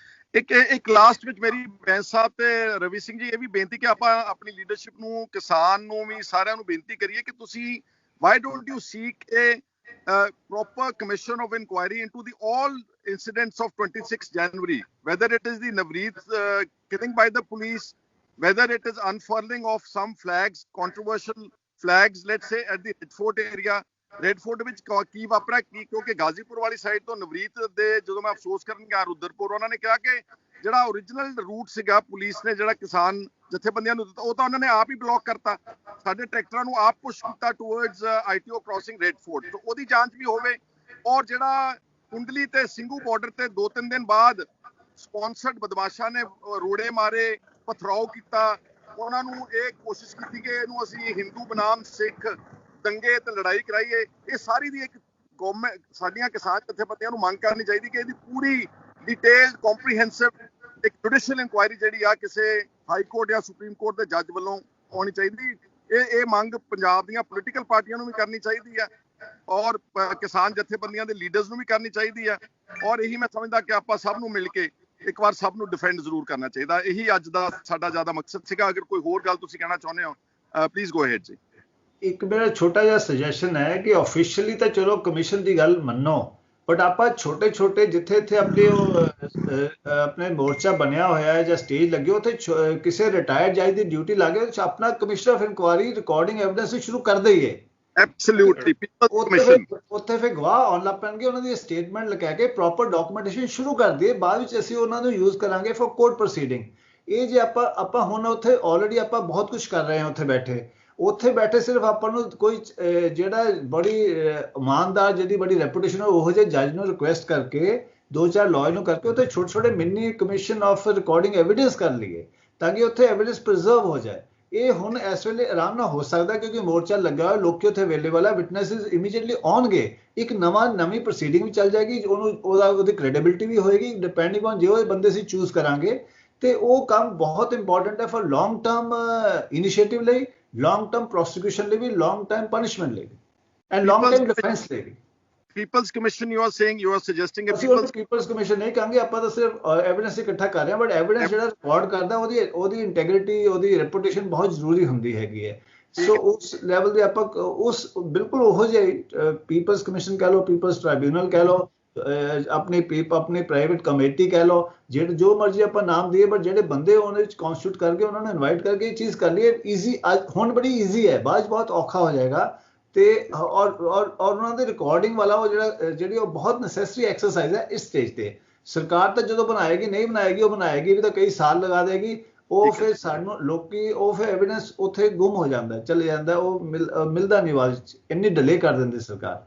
ਇੱਕ ਲਾਸਟ ਵਿੱਚ ਮੇਰੀ ਬੈਂਸ ਸਾਹਿਬ ਤੇ ਰਵੀ ਸਿੰਘ ਜੀ ਇਹ ਵੀ ਬੇਨਤੀ ਕਿ ਆਪਾਂ ਆਪਣੀ ਲੀਡਰਸ਼ਿਪ ਨੂੰ, ਕਿਸਾਨ ਨੂੰ ਵੀ, ਸਾਰਿਆਂ ਨੂੰ ਬੇਨਤੀ ਕਰੀਏ ਕਿ ਤੁਸੀਂ why don't you seek a proper commission of inquiry into the all incidents of 26 January, whether it is the Navreet killing by the police, whether it is unfurling of some flags, controversial flags, let's say at the Red Fort area. Red Fort ਵਿੱਚ ਕੀ ਵਾਪਰਿਆ, ਕੀ ਕਿਉਂਕਿ ਗਾਜ਼ੀਪੁਰ ਵਾਲੀ side ਤੋਂ ਨਵਰੀਤ ਦੇ ਜਦੋਂ ਮੈਂ ਅਫਸੋਸ ਕਰਨ ਗਿਆ ਰੁਦਰਪੁਰ, ਉਹਨਾਂ ਨੇ ਕਿਹਾ ਕਿ ਜਿਹੜਾ ਓਰੀਜਨਲ ਰੂਟ ਸੀਗਾ ਪੁਲਿਸ ਨੇ ਜਿਹੜਾ ਕਿਸਾਨ ਜਥੇਬੰਦੀਆਂ ਨੂੰ ਦਿੱਤਾ ਉਹ ਤਾਂ ਉਹਨਾਂ ਨੇ ਆਪ ਹੀ ਬਲੌਕ ਕਰਤਾ, ਸਾਡੇ ਟਰੈਕਟਰਾਂ ਨੂੰ ਆਪ ਪੁਸ਼ ਕੀਤਾ towards ITO crossing red fort. ਤਾਂ ਉਹਦੀ ਜਾਂਚ ਵੀ ਹੋਵੇ। ਔਰ ਜਿਹੜਾ ਕੁੰਡਲੀ ਤੇ ਸਿੰਘੂ ਬਾਰਡਰ ਤੇ 2-3 ਦਿਨ ਬਾਅਦ ਸਪਾਂਸਰਡ ਬਦਮਾਸ਼ਾਂ ਨੇ ਰੋੜੇ ਮਾਰੇ, ਪਥਰਾਓ ਕੀਤਾ, ਉਹਨਾਂ ਨੂੰ ਇਹ ਕੋਸ਼ਿਸ਼ ਕੀਤੀ ਕਿ ਇਹਨੂੰ ਅਸੀਂ ਹਿੰਦੂ ਬਨਾਮ ਸਿੱਖ ਦੰਗੇ ਤੇ ਲੜਾਈ ਕਰਾਈਏ। ਇਹ ਸਾਰੀ ਦੀ ਇੱਕ ਗਵਰਨਮੈਂਟ, ਸਾਡੀਆਂ ਕਿਸਾਨ ਜਥੇਬੰਦੀਆਂ ਨੂੰ ਮੰਗ ਕਰਨੀ ਚਾਹੀਦੀ ਕਿ ਇਹਦੀ ਪੂਰੀ ਡਿਟੇਲਡ ਕੰਪਰੀਹੈਂਸਿਵ ਇੱਕ ਜੁਡੀਸ਼ੀਅਲ ਇਨਕੁਆਇਰੀ ਜਿਹੜੀ ਆ ਕਿਸੇ ਹਾਈ ਕੋਰਟ ਜਾਂ ਸੁਪਰੀਮ ਕੋਰਟ ਦੇ ਜੱਜ ਵੱਲੋਂ ਆਉਣੀ ਚਾਹੀਦੀ। ਇਹ ਮੰਗ ਪੰਜਾਬ ਦੀਆਂ ਪੋਲੀਟੀਕਲ ਪਾਰਟੀਆਂ ਨੂੰ ਵੀ ਕਰਨੀ ਚਾਹੀਦੀ ਹੈ ਔਰ ਕਿਸਾਨ ਜਥੇਬੰਦੀਆਂ ਦੇ ਲੀਡਰਸ ਨੂੰ ਵੀ ਕਰਨੀ ਚਾਹੀਦੀ ਹੈ। ਔਰ ਇਹੀ ਮੈਂ ਸਮਝਦਾ ਕਿ ਆਪਾਂ ਸਭ ਨੂੰ ਮਿਲ ਕੇ ਇੱਕ ਵਾਰ ਸਭ ਨੂੰ ਡਿਫੈਂਡ ਜ਼ਰੂਰ ਕਰਨਾ ਚਾਹੀਦਾ। ਇਹੀ ਅੱਜ ਦਾ ਸਾਡਾ ਜ਼ਿਆਦਾ ਮਕਸਦ ਸੀਗਾ। ਅਗਰ ਕੋਈ ਹੋਰ ਗੱਲ ਤੁਸੀਂ ਕਹਿਣਾ ਚਾਹੁੰਦੇ ਹੋ ਪਲੀਜ਼ ਗੋ ਅਹੈਡ ਜੀ। ਇੱਕ ਮੇਰਾ ਛੋਟਾ ਜਿਹਾ ਸੁਜੈਸ਼ਨ ਹੈ ਕਿ ਆਫੀਸ਼ੀਅਲੀ ਤਾਂ ਚਲੋ ਕਮਿਸ਼ਨ ਦੀ ਗੱਲ ਮੰਨੋ, ਬਟ ਆਪਾਂ ਛੋਟੇ ਛੋਟੇ ਜਿੱਥੇ ਇੱਥੇ ਆਪਣੇ ਮੋਰਚਾ ਬਣਿਆ ਹੋਇਆ ਹੈ ਜਾਂ ਸਟੇਜ ਲੱਗੇ ਉੱਥੇ ਕਿਸੇ ਰਿਟਾਇਰਡ ਜੱਜ ਦੀ ਡਿਊਟੀ ਲਾ ਕੇ ਆਪਣਾ commission of inquiry recording evidence ਸ਼ੁਰੂ ਕਰ ਦਈਏ। ਐਬਸੋਲੂਟਲੀ। ਉੱਥੇ ਫਿਰ ਗਵਾਹ ਆਉਣ ਲੱਗ ਪੈਣਗੇ, ਉਹਨਾਂ ਦੀ ਸਟੇਟਮੈਂਟ ਲਿਖਾ ਕੇ ਪ੍ਰੋਪਰ ਡਾਕੂਮੈਂਟੇਸ਼ਨ ਸ਼ੁਰੂ ਕਰ ਦਈਏ, ਬਾਅਦ ਵਿੱਚ ਅਸੀਂ ਉਹਨਾਂ ਨੂੰ ਯੂਜ਼ ਕਰਾਂਗੇ ਫॉर ਕੋਰਟ ਪ੍ਰੋਸੀਡਿੰਗ। ਇਹ ਜੇ ਆਪਾਂ ਹੁਣ ਉੱਥੇ ਆਲਰੇਡੀ ਆਪਾਂ ਬਹੁਤ ਕੁਝ ਕਰ ਰਹੇ ਹਾਂ ਉੱਥੇ ਬੈਠੇ ਸਿਰਫ ਆਪਾਂ ਨੂੰ ਕੋਈ ਜਿਹੜਾ ਬੜੀ ਇਮਾਨਦਾਰ ਜਿਹਦੀ ਬੜੀ ਰੈਪੂਟੇਸ਼ਨ ਉਹੋ ਜਿਹੇ ਜੱਜ ਨੂੰ ਰਿਕੁਐਸਟ ਕਰਕੇ 2-4 ਲਾਅ ਨੂੰ ਕਰਕੇ ਉੱਥੇ ਛੋਟੇ mini commission of recording evidence ਕਰ ਲਈਏ ਤਾਂ ਕਿ ਉੱਥੇ ਐਵੀਡੈਂਸ ਪ੍ਰੀਜ਼ਰਵ ਹੋ ਜਾਏ। ਇਹ ਹੁਣ ਇਸ ਵੇਲੇ ਆਰਾਮ ਨਾਲ ਹੋ ਸਕਦਾ ਕਿਉਂਕਿ ਮੋਰਚਾ ਲੱਗਾ ਹੋਇਆ, ਲੋਕੀ ਉੱਥੇ ਅਵੇਲੇਬਲ ਹੈ, ਵਿਟਨੈਸਿਸ ਇਮੀਡੀਏਟਲੀ ਆਉਣਗੇ, ਇੱਕ ਨਵੀਂ ਪ੍ਰੋਸੀਡਿੰਗ ਵੀ ਚੱਲ ਜਾਏਗੀ, ਉਹਦੀ ਕ੍ਰੈਡੀਬਿਲਿਟੀ ਵੀ ਹੋਏਗੀ ਡਿਪੈਂਡਿੰਗ ਔਨ ਜਿਹੜੇ ਬੰਦੇ ਅਸੀਂ ਚੂਜ਼ ਕਰਾਂਗੇ। ਤੇ ਉਹ ਕੰਮ ਬਹੁਤ ਇੰਪੋਰਟੈਂਟ ਹੈ ਫॉर ਲੌਂਗ ਟਰਮ ਇਨੀਸ਼ੀਏਟਿਵ ਲਈ, ਲੌਂਗ ਟਰਮ ਪ੍ਰੋਸੀਕਿਊਸ਼ਨ ਲਈ ਵੀ, ਲੌਂਗ ਟਰਮ ਪਨਿਸ਼ਮੈਂਟ ਲਈ ਐਂਡ ਲੌਂਗ ਟਰਮ ਡਿਫੈਂਸ ਲਈ ਵੀ। People's commission you are suggesting people's commission ਨਹੀਂ ਕਹਾਂਗੇ ਆਪਾਂ, ਤਾਂ ਸਿਰਫ ਐਵੀਡੈਂਸ ਇਕੱਠਾ ਕਰ ਰਹੇ ਹਾਂ, ਬਟ ਐਵੀਡੈਂਸ ਜਿਹੜਾ ਰਿਕਾਰਡ ਕਰਦਾ ਉਹਦੀ ਇੰਟੈਗ੍ਰਿਟੀ, ਉਹਦੀ ਰੈਪੂਟੇਸ਼ਨ ਬਹੁਤ ਜ਼ਰੂਰੀ ਹੁੰਦੀ ਹੈਗੀ ਹੈ। ਸੋ ਉਸ ਲੈਵਲ ਦੇ ਆਪਾਂ ਉਸ ਬਿਲਕੁਲ ਉਹੋ ਜਿਹੇ ਪੀਪਲਸ ਕਮਿਸ਼ਨ ਕਹਿ ਲਓ, ਪੀਪਲਸ ਟ੍ਰਾਈਬਿਊਨਲ ਕਹਿ ਲਓ, ਆਪਣੀ ਪ੍ਰਾਈਵੇਟ ਕਮੇਟੀ ਕਹਿ ਲਓ, ਜੋ ਮਰਜ਼ੀ ਆਪਾਂ ਨਾਮ ਦਈਏ, ਬਟ ਜਿਹੜੇ ਬੰਦੇ ਉਹਦੇ ਵਿੱਚ ਕਨਸਟੀਟਿਊਟ ਕਰਕੇ ਉਹਨਾਂ ਨੂੰ ਇਨਵਾਈਟ ਕਰਕੇ ਇਹ ਚੀਜ਼ ਕਰ ਲਈਏ ਈਜ਼ੀ। ਹੁਣ ਬੜੀ ਈਜ਼ੀ ਹੈ, ਬਾਅਦ ਬਹੁਤ ਔਖਾ ਹੋ ਜਾਏਗਾ। ਤੇ ਔਰ ਉਹਨਾਂ ਦੇ ਰਿਕਾਰਡਿੰਗ ਵਾਲਾ ਉਹ ਜਿਹੜੀ ਉਹ ਬਹੁਤ ਨੈਸੈਸਰੀ ਐਕਸਰਸਾਈਜ਼ ਹੈ ਇਸ ਸਟੇਜ ਤੇ। ਸਰਕਾਰ ਤਾਂ ਜਦੋਂ ਬਣਾਏਗੀ ਨਹੀਂ ਬਣਾਏਗੀ, ਉਹ ਬਣਾਏਗੀ ਵੀ ਤਾਂ ਕਈ ਸਾਲ ਲਗਾ ਦੇਗੀ, ਉਹ ਫਿਰ ਸਾਨੂੰ ਲੋਕੀ ਉਹ ਫਿਰ ਐਵੀਡੈਂਸ ਉੱਥੇ ਗੁੰਮ ਹੋ ਜਾਂਦਾ, ਚਲੇ ਜਾਂਦਾ, ਉਹ ਮਿਲਦਾ ਨਹੀਂ ਬਾਅਦ ਵਿੱਚ, ਇੰਨੀ ਡਿਲੇ ਕਰ ਦਿੰਦੀ ਸਰਕਾਰ।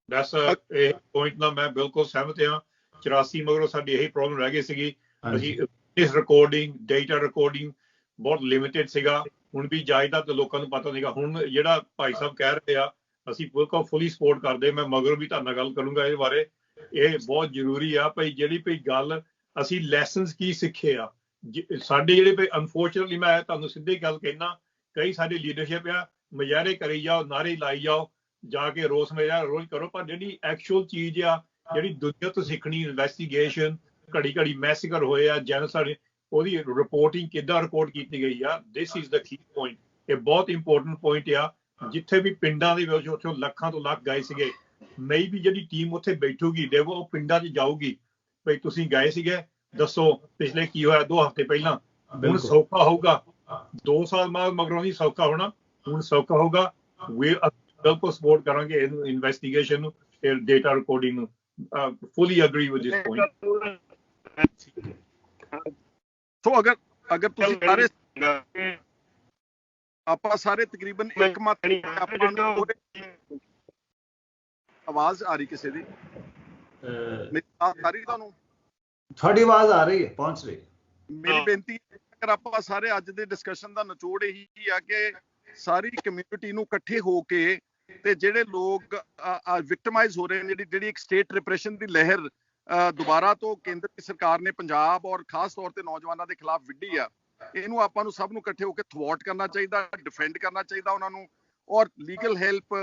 ਬਸ ਇਹ ਪੁਆਇੰਟ ਨਾਲ ਮੈਂ ਬਿਲਕੁਲ ਸਹਿਮਤ ਹਾਂ। 84 ਮਗਰੋਂ ਸਾਡੀ ਇਹੀ ਪ੍ਰੋਬਲਮ ਰਹਿ ਗਈ ਸੀਗੀ, ਅਸੀਂ ਇਸ ਰਿਕਾਰਡਿੰਗ ਡੇਟਾ ਰਿਕਾਰਡਿੰਗ ਬਹੁਤ ਲਿਮਿਟਿਡ ਸੀਗਾ, ਹੁਣ ਵੀ ਜਾਇਦਾ ਤੇ ਲੋਕਾਂ ਨੂੰ ਪਤਾ ਨਹੀਂਗਾ। ਹੁਣ ਜਿਹੜਾ ਭਾਈ ਸਾਹਿਬ ਕਹਿ ਰਹੇ ਆ ਅਸੀਂ ਬਿਲਕੁਲ ਫੁੱਲੀ ਸਪੋਰਟ ਕਰਦੇ। ਮੈਂ ਮਗਰੋਂ ਵੀ ਤੁਹਾਡੇ ਨਾਲ ਗੱਲ ਕਰੂੰਗਾ ਇਹਦੇ ਬਾਰੇ। ਇਹ ਬਹੁਤ ਜ਼ਰੂਰੀ ਆ ਭਾਈ, ਜਿਹੜੀ ਗੱਲ ਅਸੀਂ ਲੈਸਨਸ ਕੀ ਸਿੱਖੇ ਆ ਸਾਡੇ ਜਿਹੜੇ ਅਨਫੋਰਚੂਨਟਲੀ, ਮੈਂ ਤੁਹਾਨੂੰ ਸਿੱਧੀ ਗੱਲ ਕਹਿਣਾ, ਕਈ ਸਾਡੀ ਲੀਡਰਸ਼ਿਪ ਆ ਮੁਜ਼ਾਹਰੇ ਕਰੀ ਜਾਓ, ਨਾਰੇ ਲਾਈ ਜਾਓ, ਜਾ ਕੇ ਰੋਸ ਮੁਜ਼ਾਹਰਾ ਰੋਜ਼ ਕਰੋ, ਪਰ ਜਿਹੜੀ ਐਕਚੁਅਲ ਚੀਜ਼ ਆ ਜਿਹੜੀ ਦੁਨੀਆ ਤੋਂ ਸਿੱਖਣੀ, ਇਨਵੈਸਟੀਗੇਸ਼ਨ, ਘੜੀ ਮੈਸੇਕਰ ਹੋਏ ਆ, ਜੈਨੋਸਾਈਡ, ਉਹਦੀ ਰਿਪੋਰਟਿੰਗ ਕਿੱਦਾਂ ਰਿਪੋਰਟ ਕੀਤੀ ਗਈ ਆ, this is the Ki point. ਇਹ ਬਹੁਤ ਇੰਪੋਰਟੈਂਟ ਪੁਆਇੰਟ ਆ। ਜਿੱਥੇ ਵੀ ਪਿੰਡਾਂ ਦੇ ਵਿੱਚ ਉੱਥੇ ਲੱਖਾਂ ਤੋਂ ਲੱਖ ਗਏ ਸੀਗੇ, ਮੇਈ ਵੀ ਜਿਹੜੀ ਟੀਮ ਉੱਥੇ ਬੈਠੂਗੀ ਦੇਖੋ ਉਹ ਪਿੰਡਾਂ 'ਚ ਜਾਊਗੀ, ਭਈ ਤੁਸੀਂ ਗਏ ਸੀਗੇ, ਦੱਸੋ ਪਿਛਲੇ ਕੀ ਹੋਇਆ 2 ਹਫ਼ਤੇ ਪਹਿਲਾਂ। ਹੁਣ ਸੌਖਾ ਹੋਊਗਾ, 2 ਸਾਲ ਬਾਅਦ ਮਗਰੋਂ ਨਹੀਂ ਸੌਖਾ ਹੋਣਾ, ਹੁਣ ਸੌਖਾ ਹੋਊਗਾ। ਬਿਲਕੁਲ ਸਪੋਰਟ ਕਰਾਂਗੇ ਇਹਨੂੰ, ਇਨਵੈਸਟੀਗੇਸ਼ਨ ਨੂੰ, ਡੇਟਾ ਰਿਕਾਰਡਿੰਗ ਨੂੰ। ਫੁੱਲੀ ਐਗਰੀ ਵਿਦ ਦਿਸ ਪੁਆਇੰਟ। ਸੋ ਅਗਰ ਤੁਸੀਂ ਆਪਾਂ ਸਾਰੇ ਤਕਰੀਬਨ ਇੱਕ ਮਤ, ਆਪਾਂ ਨੂੰ ਆਵਾਜ਼ ਆ ਰਹੀ ਕਿਸੇ ਦੀ? ਮੇਰੀ ਆਵਾਜ਼ ਆ ਰਹੀ ਤੁਹਾਨੂੰ? ਤੁਹਾਡੀ ਆਵਾਜ਼ ਆ ਰਹੀ ਹੈ, ਪਹੁੰਚ ਰਹੀ। ਮੇਰੀ ਬੇਨਤੀ ਅਗਰ ਆਪਾਂ ਸਾਰੇ ਅੱਜ ਦੇ ਡਿਸਕਸ਼ਨ ਦਾ ਨਿਚੋੜ ਇਹੀ ਆ ਕਿ ਸਾਰੀ ਕਮਿਊਨਿਟੀ ਨੂੰ ਇਕੱਠੇ ਹੋ ਕੇ ਤੇ ਜਿਹੜੇ ਲੋਕ ਵਿਕਟਮਾਈਜ਼ ਹੋ ਰਹੇ ਨੇ, ਜਿਹੜੀ ਇੱਕ ਸਟੇਟ ਰਿਪਰੈਸ਼ਨ ਦੀ ਲਹਿਰ ਦੁਬਾਰਾ ਤੋਂ ਕੇਂਦਰ ਦੀ ਸਰਕਾਰ ਨੇ ਪੰਜਾਬ ਔਰ ਖਾਸ ਤੌਰ ਤੇ ਨੌਜਵਾਨਾਂ ਦੇ ਖਿਲਾਫ ਵਿੱਢੀ ਆ, ਇਹਨੂੰ ਆਪਾਂ ਨੂੰ ਸਭ ਨੂੰ ਇਕੱਠੇ ਹੋ ਕੇ ਥਵਾਟ ਕਰਨਾ ਚਾਹੀਦਾ, ਡਿਫੈਂਡ ਕਰਨਾ ਚਾਹੀਦਾ ਉਹਨਾਂ ਨੂੰ, ਔਰ legal help,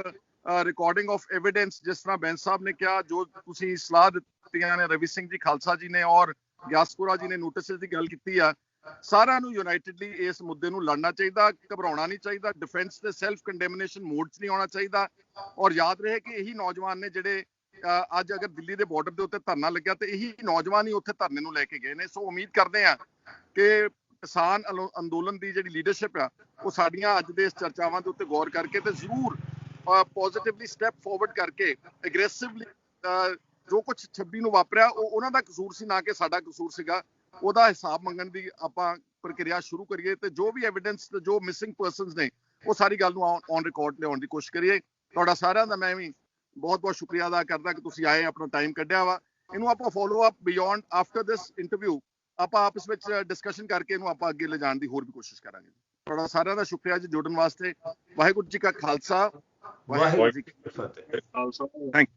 recording of evidence, ਜਿਸ ਤਰ੍ਹਾਂ ਬੈਂਸ ਸਾਹਿਬ ਨੇ ਕਿਹਾ, ਜੋ ਤੁਸੀਂ ਸਲਾਹ ਦਿੱਤੀਆਂ ਨੇ, ਰਵੀ ਸਿੰਘ ਜੀ ਖਾਲਸਾ ਜੀ ਨੇ ਔਰ ਗਿਆਸਪੁਰਾ ਜੀ ਨੇ ਨੋਟਿਸ ਦੀ ਗੱਲ ਕੀਤੀ ਆ, ਸਾਰਿਆਂ ਨੂੰ ਯੂਨਾਈਟਿਡਲੀ ਇਸ ਮੁੱਦੇ ਨੂੰ ਲੜਨਾ ਚਾਹੀਦਾ, ਘਬਰਾਉਣਾ ਨਹੀਂ ਚਾਹੀਦਾ, ਡਿਫੈਂਸ ਤੇ ਸੈਲਫ ਕੰਡੈਮਨੇਸ਼ਨ ਮੋਡ 'ਚ ਨਹੀਂ ਆਉਣਾ ਚਾਹੀਦਾ। ਔਰ ਯਾਦ ਰਹੇ ਕਿ ਇਹੀ ਨੌਜਵਾਨ ਨੇ ਜਿਹੜੇ ਅੱਜ ਅਗਰ ਦਿੱਲੀ ਦੇ ਬਾਰਡਰ ਦੇ ਉੱਤੇ ਧਰਨਾ ਲੱਗਿਆ ਤੇ ਇਹੀ ਨੌਜਵਾਨ ਹੀ ਉੱਥੇ ਧਰਨੇ ਨੂੰ ਲੈ ਕੇ ਗਏ ਨੇ। ਸੋ ਉਮੀਦ ਕਰਦੇ ਆ ਕਿ ਕਿਸਾਨ ਅੰਦੋਲਨ ਦੀ ਜਿਹੜੀ ਲੀਡਰਸ਼ਿਪ ਆ ਉਹ ਸਾਡੀਆਂ ਅੱਜ ਦੇ ਇਸ ਚਰਚਾਵਾਂ ਦੇ ਉੱਤੇ ਗੌਰ ਕਰਕੇ ਤੇ ਜ਼ਰੂਰ ਪੋਜ਼ਿਟਿਵਲੀ ਸਟੈਪ ਫਾਰਵਰਡ ਕਰਕੇ ਐਗਰੈਸਿਵਲੀ ਜੋ ਕੁਝ 26 ਨੂੰ ਵਾਪਰਿਆ ਉਹ ਉਹਨਾਂ ਦਾ ਕਸੂਰ ਸੀ, ਨਾ ਕਿ ਸਾਡਾ ਕਸੂਰ ਸੀਗਾ, ਉਹਦਾ ਹਿਸਾਬ ਮੰਗਣ ਦੀ ਆਪਾਂ ਪ੍ਰਕਿਰਿਆ ਸ਼ੁਰੂ ਕਰੀਏ ਤੇ ਜੋ ਵੀ ਐਵੀਡੈਂਸ ਤੇ ਜੋ ਮਿਸਿੰਗ ਪਰਸਨਸ ਨੇ ਉਹ ਸਾਰੀ ਗੱਲ ਨੂੰ ਔਨ ਰਿਕਾਰਡ ਲਿਆਉਣ ਦੀ ਕੋਸ਼ਿਸ਼ ਕਰੀਏ। ਤੁਹਾਡਾ ਸਾਰਿਆਂ ਦਾ ਮੈਂ ਵੀ ਬਹੁਤ ਬਹੁਤ ਸ਼ੁਕਰੀਆ ਅਦਾ ਕਰਦਾ ਕਿ ਤੁਸੀਂ ਆਏ, ਆਪਣਾ ਟਾਈਮ ਕੱਢਿਆ ਵਾ। ਇਹਨੂੰ ਆਪਾਂ follow up beyond after this interview ਆਪਾਂ ਆਪਸ ਵਿੱਚ ਡਿਸਕਸ਼ਨ ਕਰਕੇ ਇਹਨੂੰ ਆਪਾਂ ਅੱਗੇ ਲਿਜਾਣ ਦੀ ਹੋਰ ਵੀ ਕੋਸ਼ਿਸ਼ ਕਰਾਂਗੇ। ਤੁਹਾਡਾ ਸਾਰਿਆਂ ਦਾ ਸ਼ੁਕਰੀਆ ਜੀ ਜੁੜਨ ਵਾਸਤੇ। ਵਾਹਿਗੁਰੂ ਜੀ ਕਾ ਖਾਲਸਾ, ਵਾਹਿਗੁਰੂ ਜੀ ਕੀ ਫਤਿਹ। ਥੈਂਕ